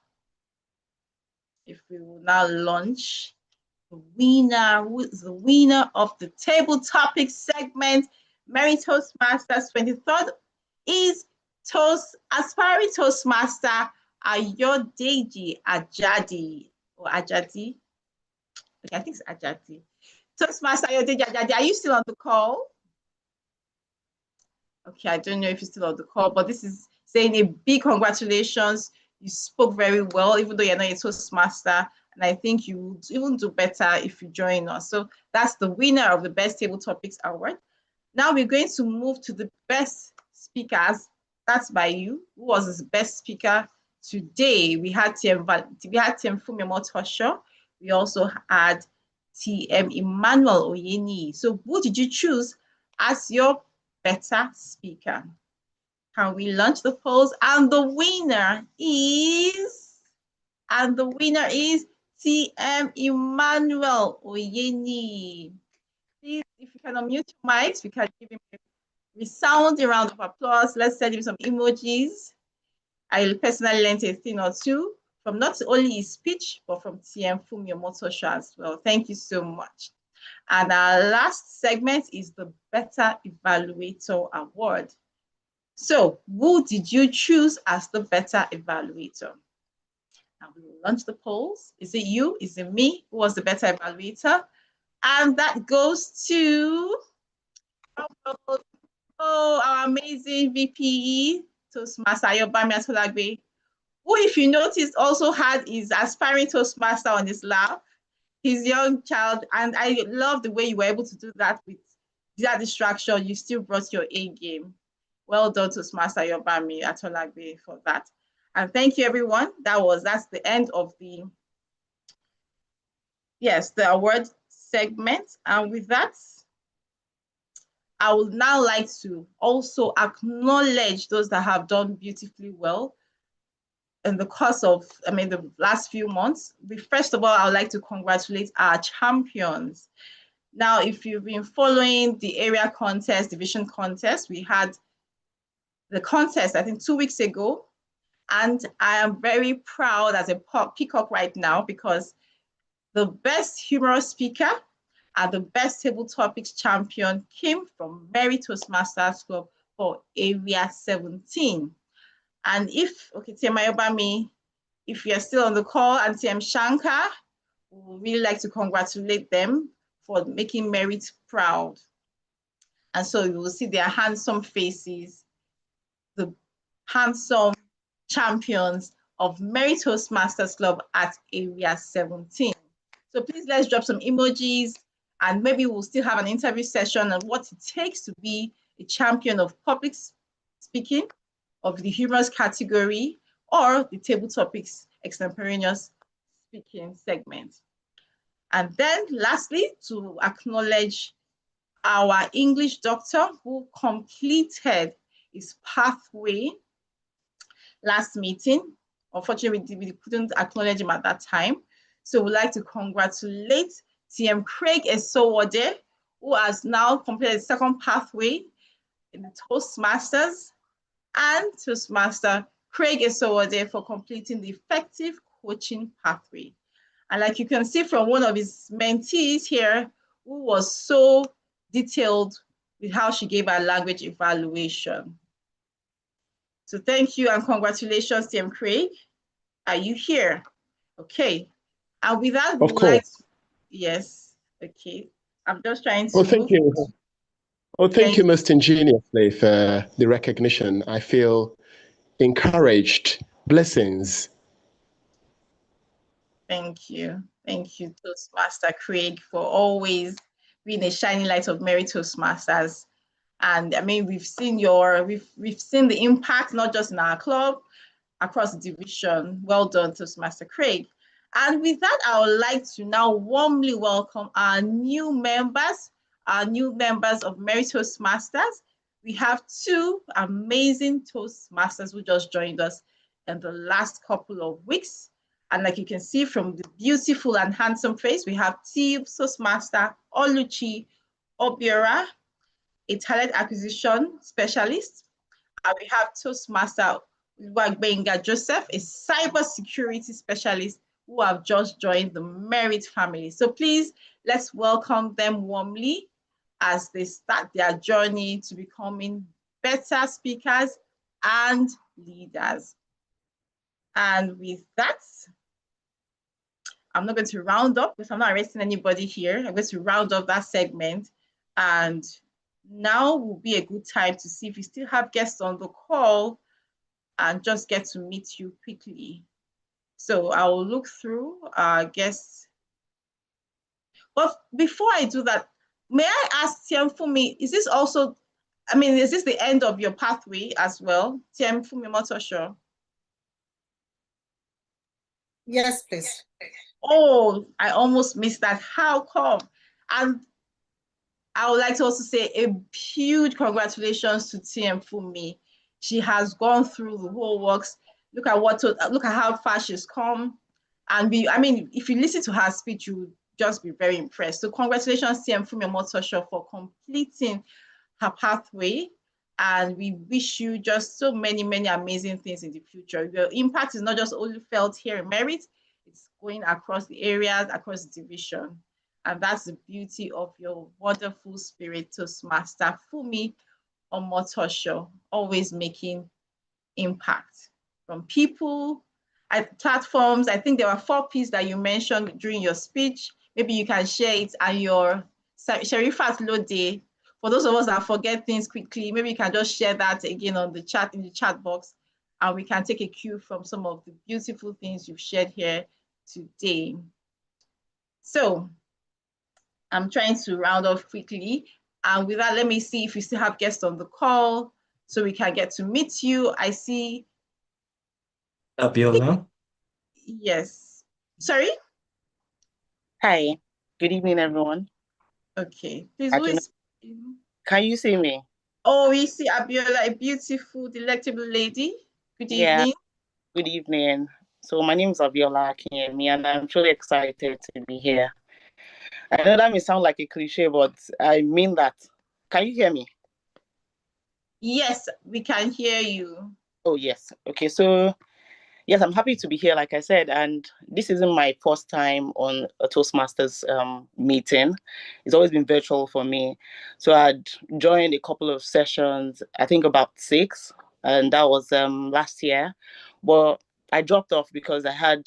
If we will now launch the winner, who is the winner of the table topic segment, Mary Toastmasters 23rd, is aspiring Toastmaster Ayodeji Ajadi or Ajadi. Okay, I think it's Ajadi. Toastmaster Ayodeji Ajadi, are you still on the call? Okay, I don't know if you're still on the call, but this is saying a big congratulations. You spoke very well, even though you're not a Toastmaster, and I think you would even do better if you join us. So that's the winner of the Best Table Topics Award. Now we're going to move to the best speakers. That's by you. Who was the best speaker today? We had TM Fumio Tosho. We also had TM Emmanuel Oyeni. So who did you choose as your better speaker? Can we launch the polls? And the winner is TM Emmanuel Oyeni. Please, if you can unmute your mics, we can give him a resounding round of applause. Let's send him some emojis. I personally learned a thing or two from not only his speech, but from TM Fumio Motosho as well. Thank you so much. And our last segment is the Better Evaluator Award. So who did you choose as the Better Evaluator? Now we will launch the polls. Is it you? Is it me? Who was the Better Evaluator? And that goes to our amazing VPE, Toastmaster Ayobami Atolagbe, who, if you notice, also had his aspiring Toastmaster on his lap, his young child. And I love the way you were able to do that with that distraction. You still brought your A game. Well done, Toastmaster Yobami Atolagbe, for that. And thank you, everyone. That's the end of the award segment. And with that, I would now like to also acknowledge those that have done beautifully well in the course of, the last few months. First of all, I would like to congratulate our champions. Now, if you've been following the area contest, division contest, we had the contest, I think 2 weeks ago. And I am very proud as a peacock right now because the best humorous speaker and the best table topics champion came from Mary Toastmasters Club for Area 17. And TM Ayobami, if you're still on the call, and TM Shankar, we would really like to congratulate them for making Merit proud. And so you will see their handsome faces, the handsome champions of Mary Toastmasters Club at Area 17. So please let's drop some emojis, and maybe we'll still have an interview session on what it takes to be a champion of public speaking, of the humorous category, or the table topics extemporaneous speaking segment. And then lastly, to acknowledge our English doctor who completed his pathway last meeting. Unfortunately, we couldn't acknowledge him at that time. So we'd like to congratulate TM Craig Esowode, who has now completed the second pathway in the Toastmasters, and Toastmaster Craig Esowode for completing the effective coaching pathway. And like you can see from one of his mentees here, who was so detailed with how she gave her language evaluation. So thank you and congratulations, TM Craig. Are you here? Okay. And with that, of course. Yes. Okay. I'm just trying to. Well, thank you. Well, thank you most ingeniously for the recognition. I feel encouraged. Blessings. Thank you. Thank you, Toastmaster Craig, for always being a shining light of Mary Toastmasters. And we've seen we've seen the impact, not just in our club, across the division. Well done, Toastmaster Craig. And with that, I would like to now warmly welcome our new members of Mary Toastmasters. We have two amazing Toastmasters who just joined us in the last couple of weeks. And like you can see from the beautiful and handsome face, we have Toastmaster Oluchi Obiora, a talent acquisition specialist. And we have Toastmaster Wagbenga Joseph, a cybersecurity specialist who have just joined the Merit family. So please, let's welcome them warmly as they start their journey to becoming better speakers and leaders. And with that, I'm not going to round up because I'm not arresting anybody here. I'm going to round up that segment. And now will be a good time to see if we still have guests on the call and just get to meet you quickly. So I will look through our guests. But before I do that, may I ask Tiam Fumi, is this also, is this the end of your pathway as well? Tiam Fumi Motosho. Yes, please. Oh, I almost missed that. How come? And I would like to also say a huge congratulations to TM Fumi. She has gone through the whole works. Look at how far she's come. And if you listen to her speech, you would just be very impressed. So congratulations, TM Fumi Motosho, for completing her pathway. And we wish you just so many, many amazing things in the future. Your impact is not just only felt here in Merit, it's going across the areas, across the division. And that's the beauty of your wonderful spirit, Toastmaster Fumi Omotosho, always making impact from people at platforms. I think there were 4 P's that you mentioned during your speech. Maybe you can share it and your Sherifat Lode. For those of us that forget things quickly, maybe you can just share that again on the chat, in the chat box. and we can take a cue from some of the beautiful things you've shared here today. So I'm trying to round off quickly. And with that, let me see if we still have guests on the call so we can get to meet you. I see. Abiola. Yes. Sorry? Hi, good evening, everyone. Okay. Please, I who don't know. is? Can you see me? Oh, we see Abiola, a beautiful, delectable lady. Good Yeah, evening. good evening. So my name is Abiola Akinyemi, and I'm truly excited to be here. I know that may sound like a cliche, but I mean that. Can you hear me? Yes, we can hear you. Oh, yes. Okay, so yes, I'm happy to be here, like I said, and this isn't my first time on a Toastmasters meeting. It's always been virtual for me. So I'd joined a couple of sessions, I think about 6, and that was last year. But I dropped off because I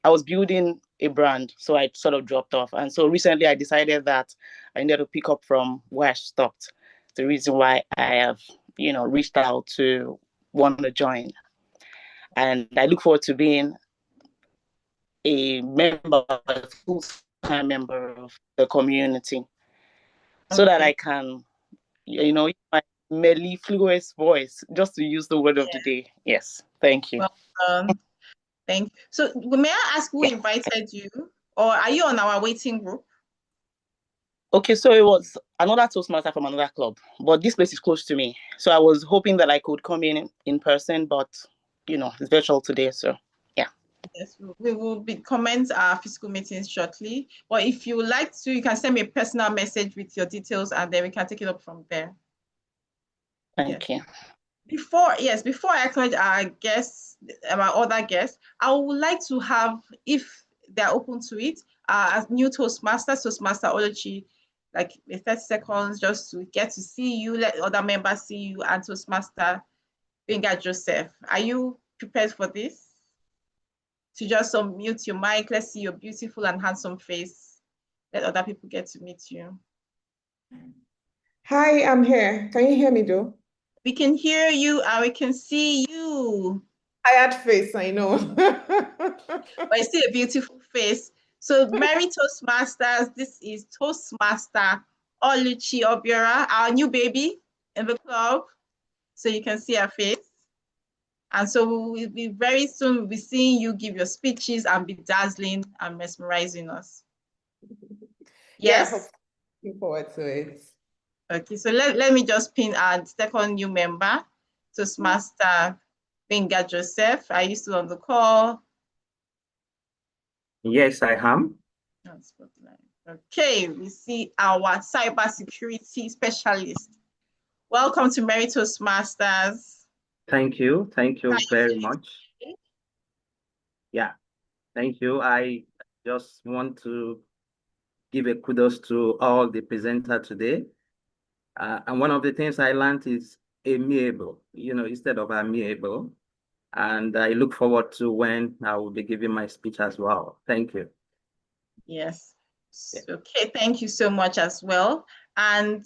was building a brand, so I sort of dropped off. And so recently I decided that I needed to pick up from where I stopped. The reason why I have, reached out to want to join. And I look forward to being a full-time member of the community, so that I can, use my mellifluous voice, just to use the word of the day. Yes, thank you. Well done. Thank you. So may I ask who invited you, or are you on our waiting group? Okay, so it was another Toastmaster from another club, but this place is close to me. So I was hoping that I could come in person, but it's virtual today. So yeah. Yes, we will comment our physical meetings shortly. But if you would like to, you can send me a personal message with your details, and then we can take it up from there. Thank you. Before I acknowledge our guests, our other guests, I would like to have, if they're open to it, as new Toastmaster Oluchi, like 30 seconds just to get to see you, let other members see you, and Toastmaster Benga Joseph. Are you prepared for this? To just unmute your mic, let's see your beautiful and handsome face. Let other people get to meet you. Hi, I'm here. Can you hear me, though? We can hear you and we can see you. Tired face, I know. But it's still a beautiful face. So, Merry Toastmasters, this is Toastmaster Oluchi Obiora, our new baby in the club. So you can see her face. And so we'll be very soon, we'll be seeing you give your speeches and be dazzling and mesmerizing us. Yes? Yeah, looking forward to it. Okay, so let me just pin our second new member, Toastmaster Benga Joseph. Are you still on the call? Yes, I am. Okay, we see our cybersecurity specialist. Welcome to Merry Toastmasters. Thank you. Thank you very much. Yeah, thank you. I just want to give a kudos to all the presenters today. And one of the things I learned is amiable, instead of amiable. And I look forward to when I will be giving my speech as well. Thank you. Yes. Okay, thank you so much as well. And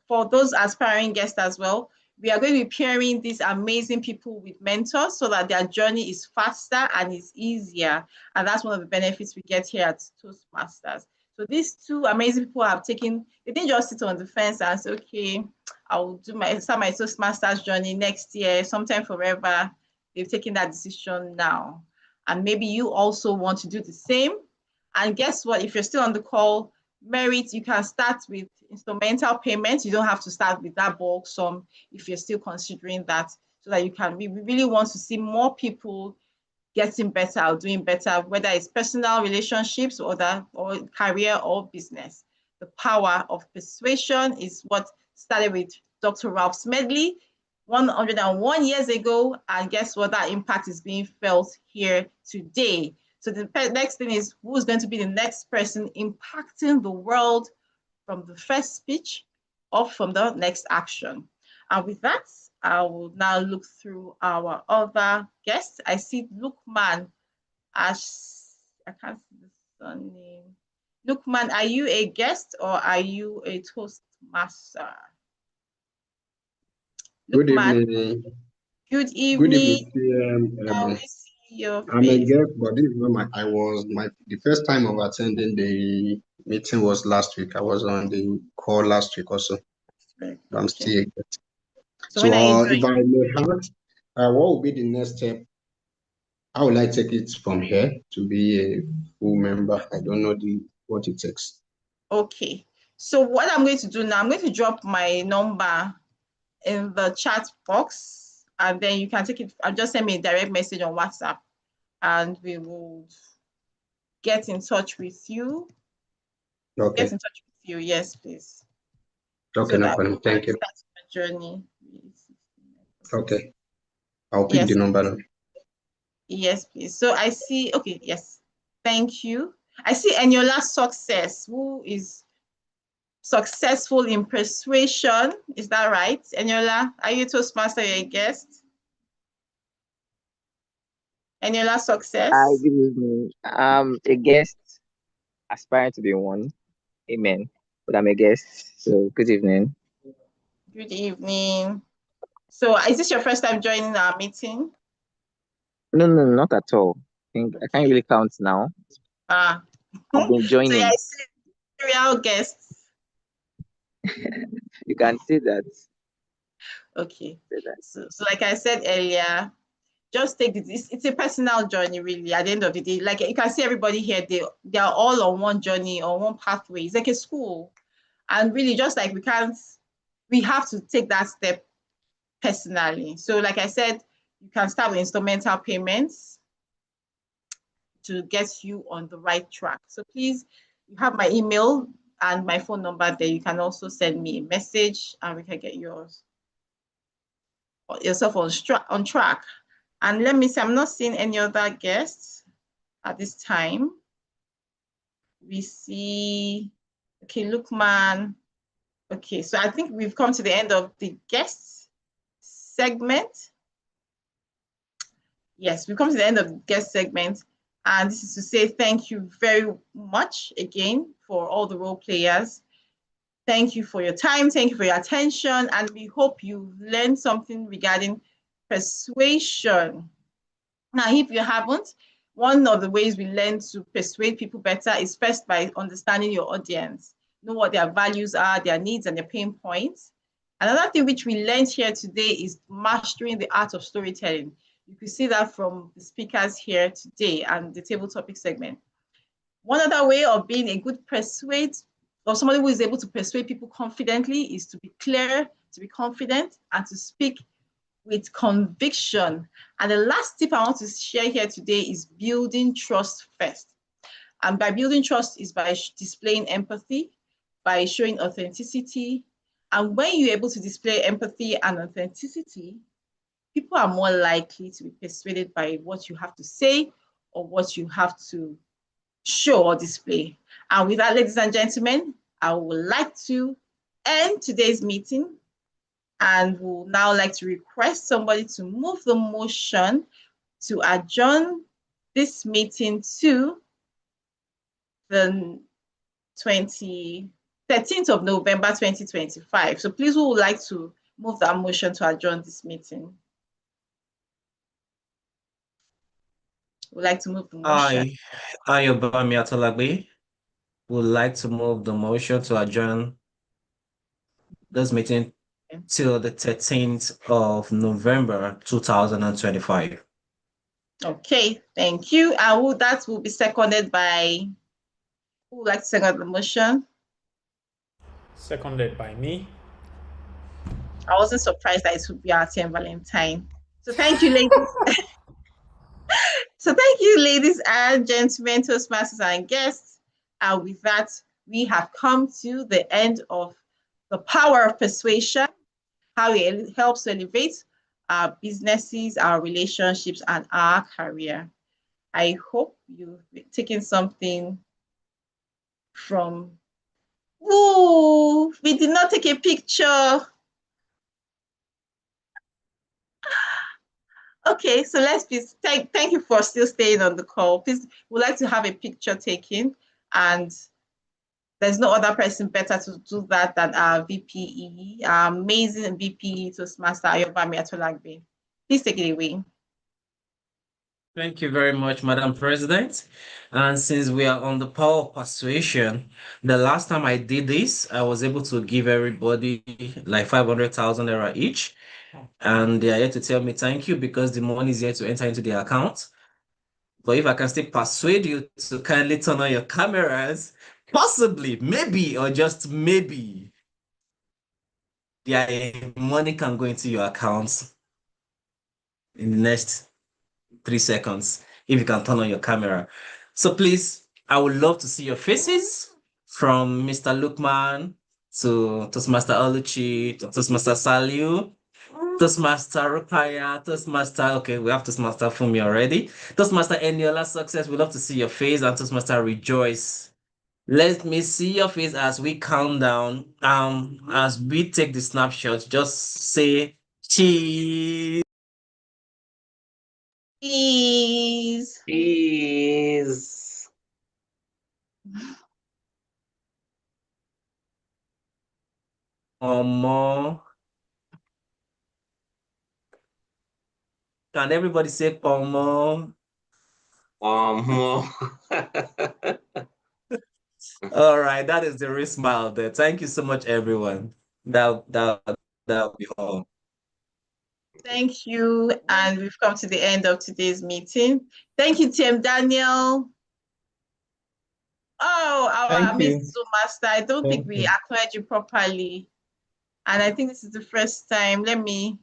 for those aspiring guests as well, we are going to be pairing these amazing people with mentors so that their journey is faster and is easier. And that's one of the benefits we get here at Toastmasters. So these two amazing people they didn't just sit on the fence and say, okay, I'll start my Toastmasters journey next year, sometime forever. They've taken that decision now. And maybe you also want to do the same. And guess what? If you're still on the call, Merit, you can start with instrumental payments. You don't have to start with that bulk sum if you're still considering that, so that you can, we really want to see more people getting better or doing better, whether it's personal relationships or career or business. The power of persuasion is what started with Dr. Ralph Smedley 101 years ago. And guess what? That impact is being felt here today. So the next thing is, who's going to be the next person impacting the world from the first speech or from the next action? And with that, I will now look through our other guests. I see Lukman as, I can't see the surname. Lukman, are you a guest or are you a Toastmaster? Good evening. Good Good evening. evening, Now we see your I'm a face. guest, but this is not the first time of attending the meeting was last week. I was on the call last week also. I'm still a guest. So when are you If joining? I may ask, what will be the next step? How will I take it from here to be a full member? I don't know what it takes. Okay. So what I'm going to do now, I'm going to drop my number in the chat box, and then you can take it and just send me a direct message on WhatsApp, and we will get in touch with you. Okay. Get in touch with you, yes, please. Okay, So no that problem. we Thank can you. start the journey. Okay. I'll pick Yes, the number now. yes, please. So I see, okay, yes. Thank you. I see Eniola Success, who is successful in persuasion. Is that right? Eniola, are you Toastmaster, you're a guest? Eniola Success? Hi, good evening. I'm a guest, aspiring to be one. Amen. But I'm a guest, so good evening. Good evening. So is this your first time joining our meeting? No, not at all. I can't really count now. I've been joining. So you're a serial guest. You can say that. Okay. So like I said earlier, just take this. It's a personal journey, really. At the end of the day, like you can see everybody here, they are all on one journey or one pathway. It's like a school, and really, just like we have to take that step personally. So, like I said, you can start with instrumental payments to get you on the right track. So please, you have my email and my phone number there. You can also send me a message, and we can get yourself on track. And let me see, I'm not seeing any other guests at this time. We see, okay, Lukman. Okay, so I think we've come to the end of the guest segment. Yes, we've come to the end of the guest segment. And this is to say thank you very much again for all the role players. Thank you for your time. Thank you for your attention. And we hope you've learned something regarding persuasion. Now, if you haven't, one of the ways we learn to persuade people better is first by understanding your audience. Know what their values are, their needs, and their pain points. Another thing which we learned here today is mastering the art of storytelling. You can see that from the speakers here today and the table topic segment. One other way of being a good persuade, or somebody who is able to persuade people confidently, is to be clear, to be confident, and to speak with conviction. And the last tip I want to share here today is building trust first. And by building trust is by displaying empathy, by showing authenticity. And when you're able to display empathy and authenticity, people are more likely to be persuaded by what you have to say or what you have to show or display. And with that, ladies and gentlemen, I would like to end today's meeting and would now like to request somebody to move the motion to adjourn this meeting to the 13th of November 2025. So please, who would like to move that motion to adjourn this meeting? Would like to move the motion? I, Obami Atolagbe, would like to move the motion to adjourn this meeting till the 13th of November 2025. Okay, thank you. And that will be seconded by, who would like to second the motion? Seconded by me. I wasn't surprised that it would be our 10th Valentine. So thank you, ladies. So thank you, ladies and gentlemen, Toastmasters and guests. And with that, we have come to the end of the power of persuasion, how it helps to elevate our businesses, our relationships, and our career. I hope you've taken something from, ooh, we did not take a picture. Okay, so let's be, thank you for still staying on the call. Please, we'd like to have a picture taken, and there's no other person better to do that than our VPE, our amazing VPE Toastmaster Ayobami Atolagbe. Please take it away. Thank you very much, Madam President. And since we are on the power of persuasion, the last time I did this, I was able to give everybody like 500,000 naira each. And they are here to tell me thank you because the money is here to enter into their account. But if I can still persuade you to kindly turn on your cameras, possibly, maybe, or just maybe, their money can go into your accounts in the next 3 seconds if you can turn on your camera. So please, I would love to see your faces from Mr. Lukman to Toastmaster Oluchi to Toastmaster Saliu, Toastmaster Rukaya, Toastmaster, okay, we have Toastmaster Fumi already. Toastmaster Eniola Success, we love to see your face, and Toastmaster Rejoice. Let me see your face as we count down. As we take the snapshot, just say cheese. Please. Cheese. Pomo. Can everybody say pomo? Pomo. All right, that is the real smile there. Thank you so much, everyone. That'll be all. Thank you. And we've come to the end of today's meeting. Thank you, Tim Daniel. Oh, our Thank you. amazing Zoom master. I don't think we acknowledge you properly. And I think this is the first time. Let me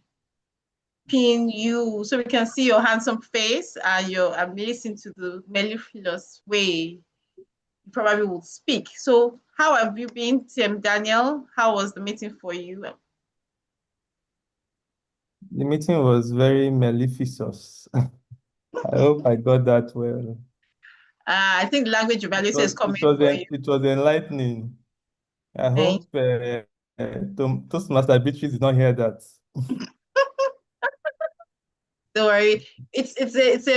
pin you so we can see your handsome face and your amazing to the mellifluous way you probably will speak. So how have you been, Tim Daniel? How was the meeting for you? The meeting was very maleficious. I hope I got that well. I think language evaluation is coming for you. It was enlightening. I hope Toastmaster Beatrice did not hear that. Don't worry. It's a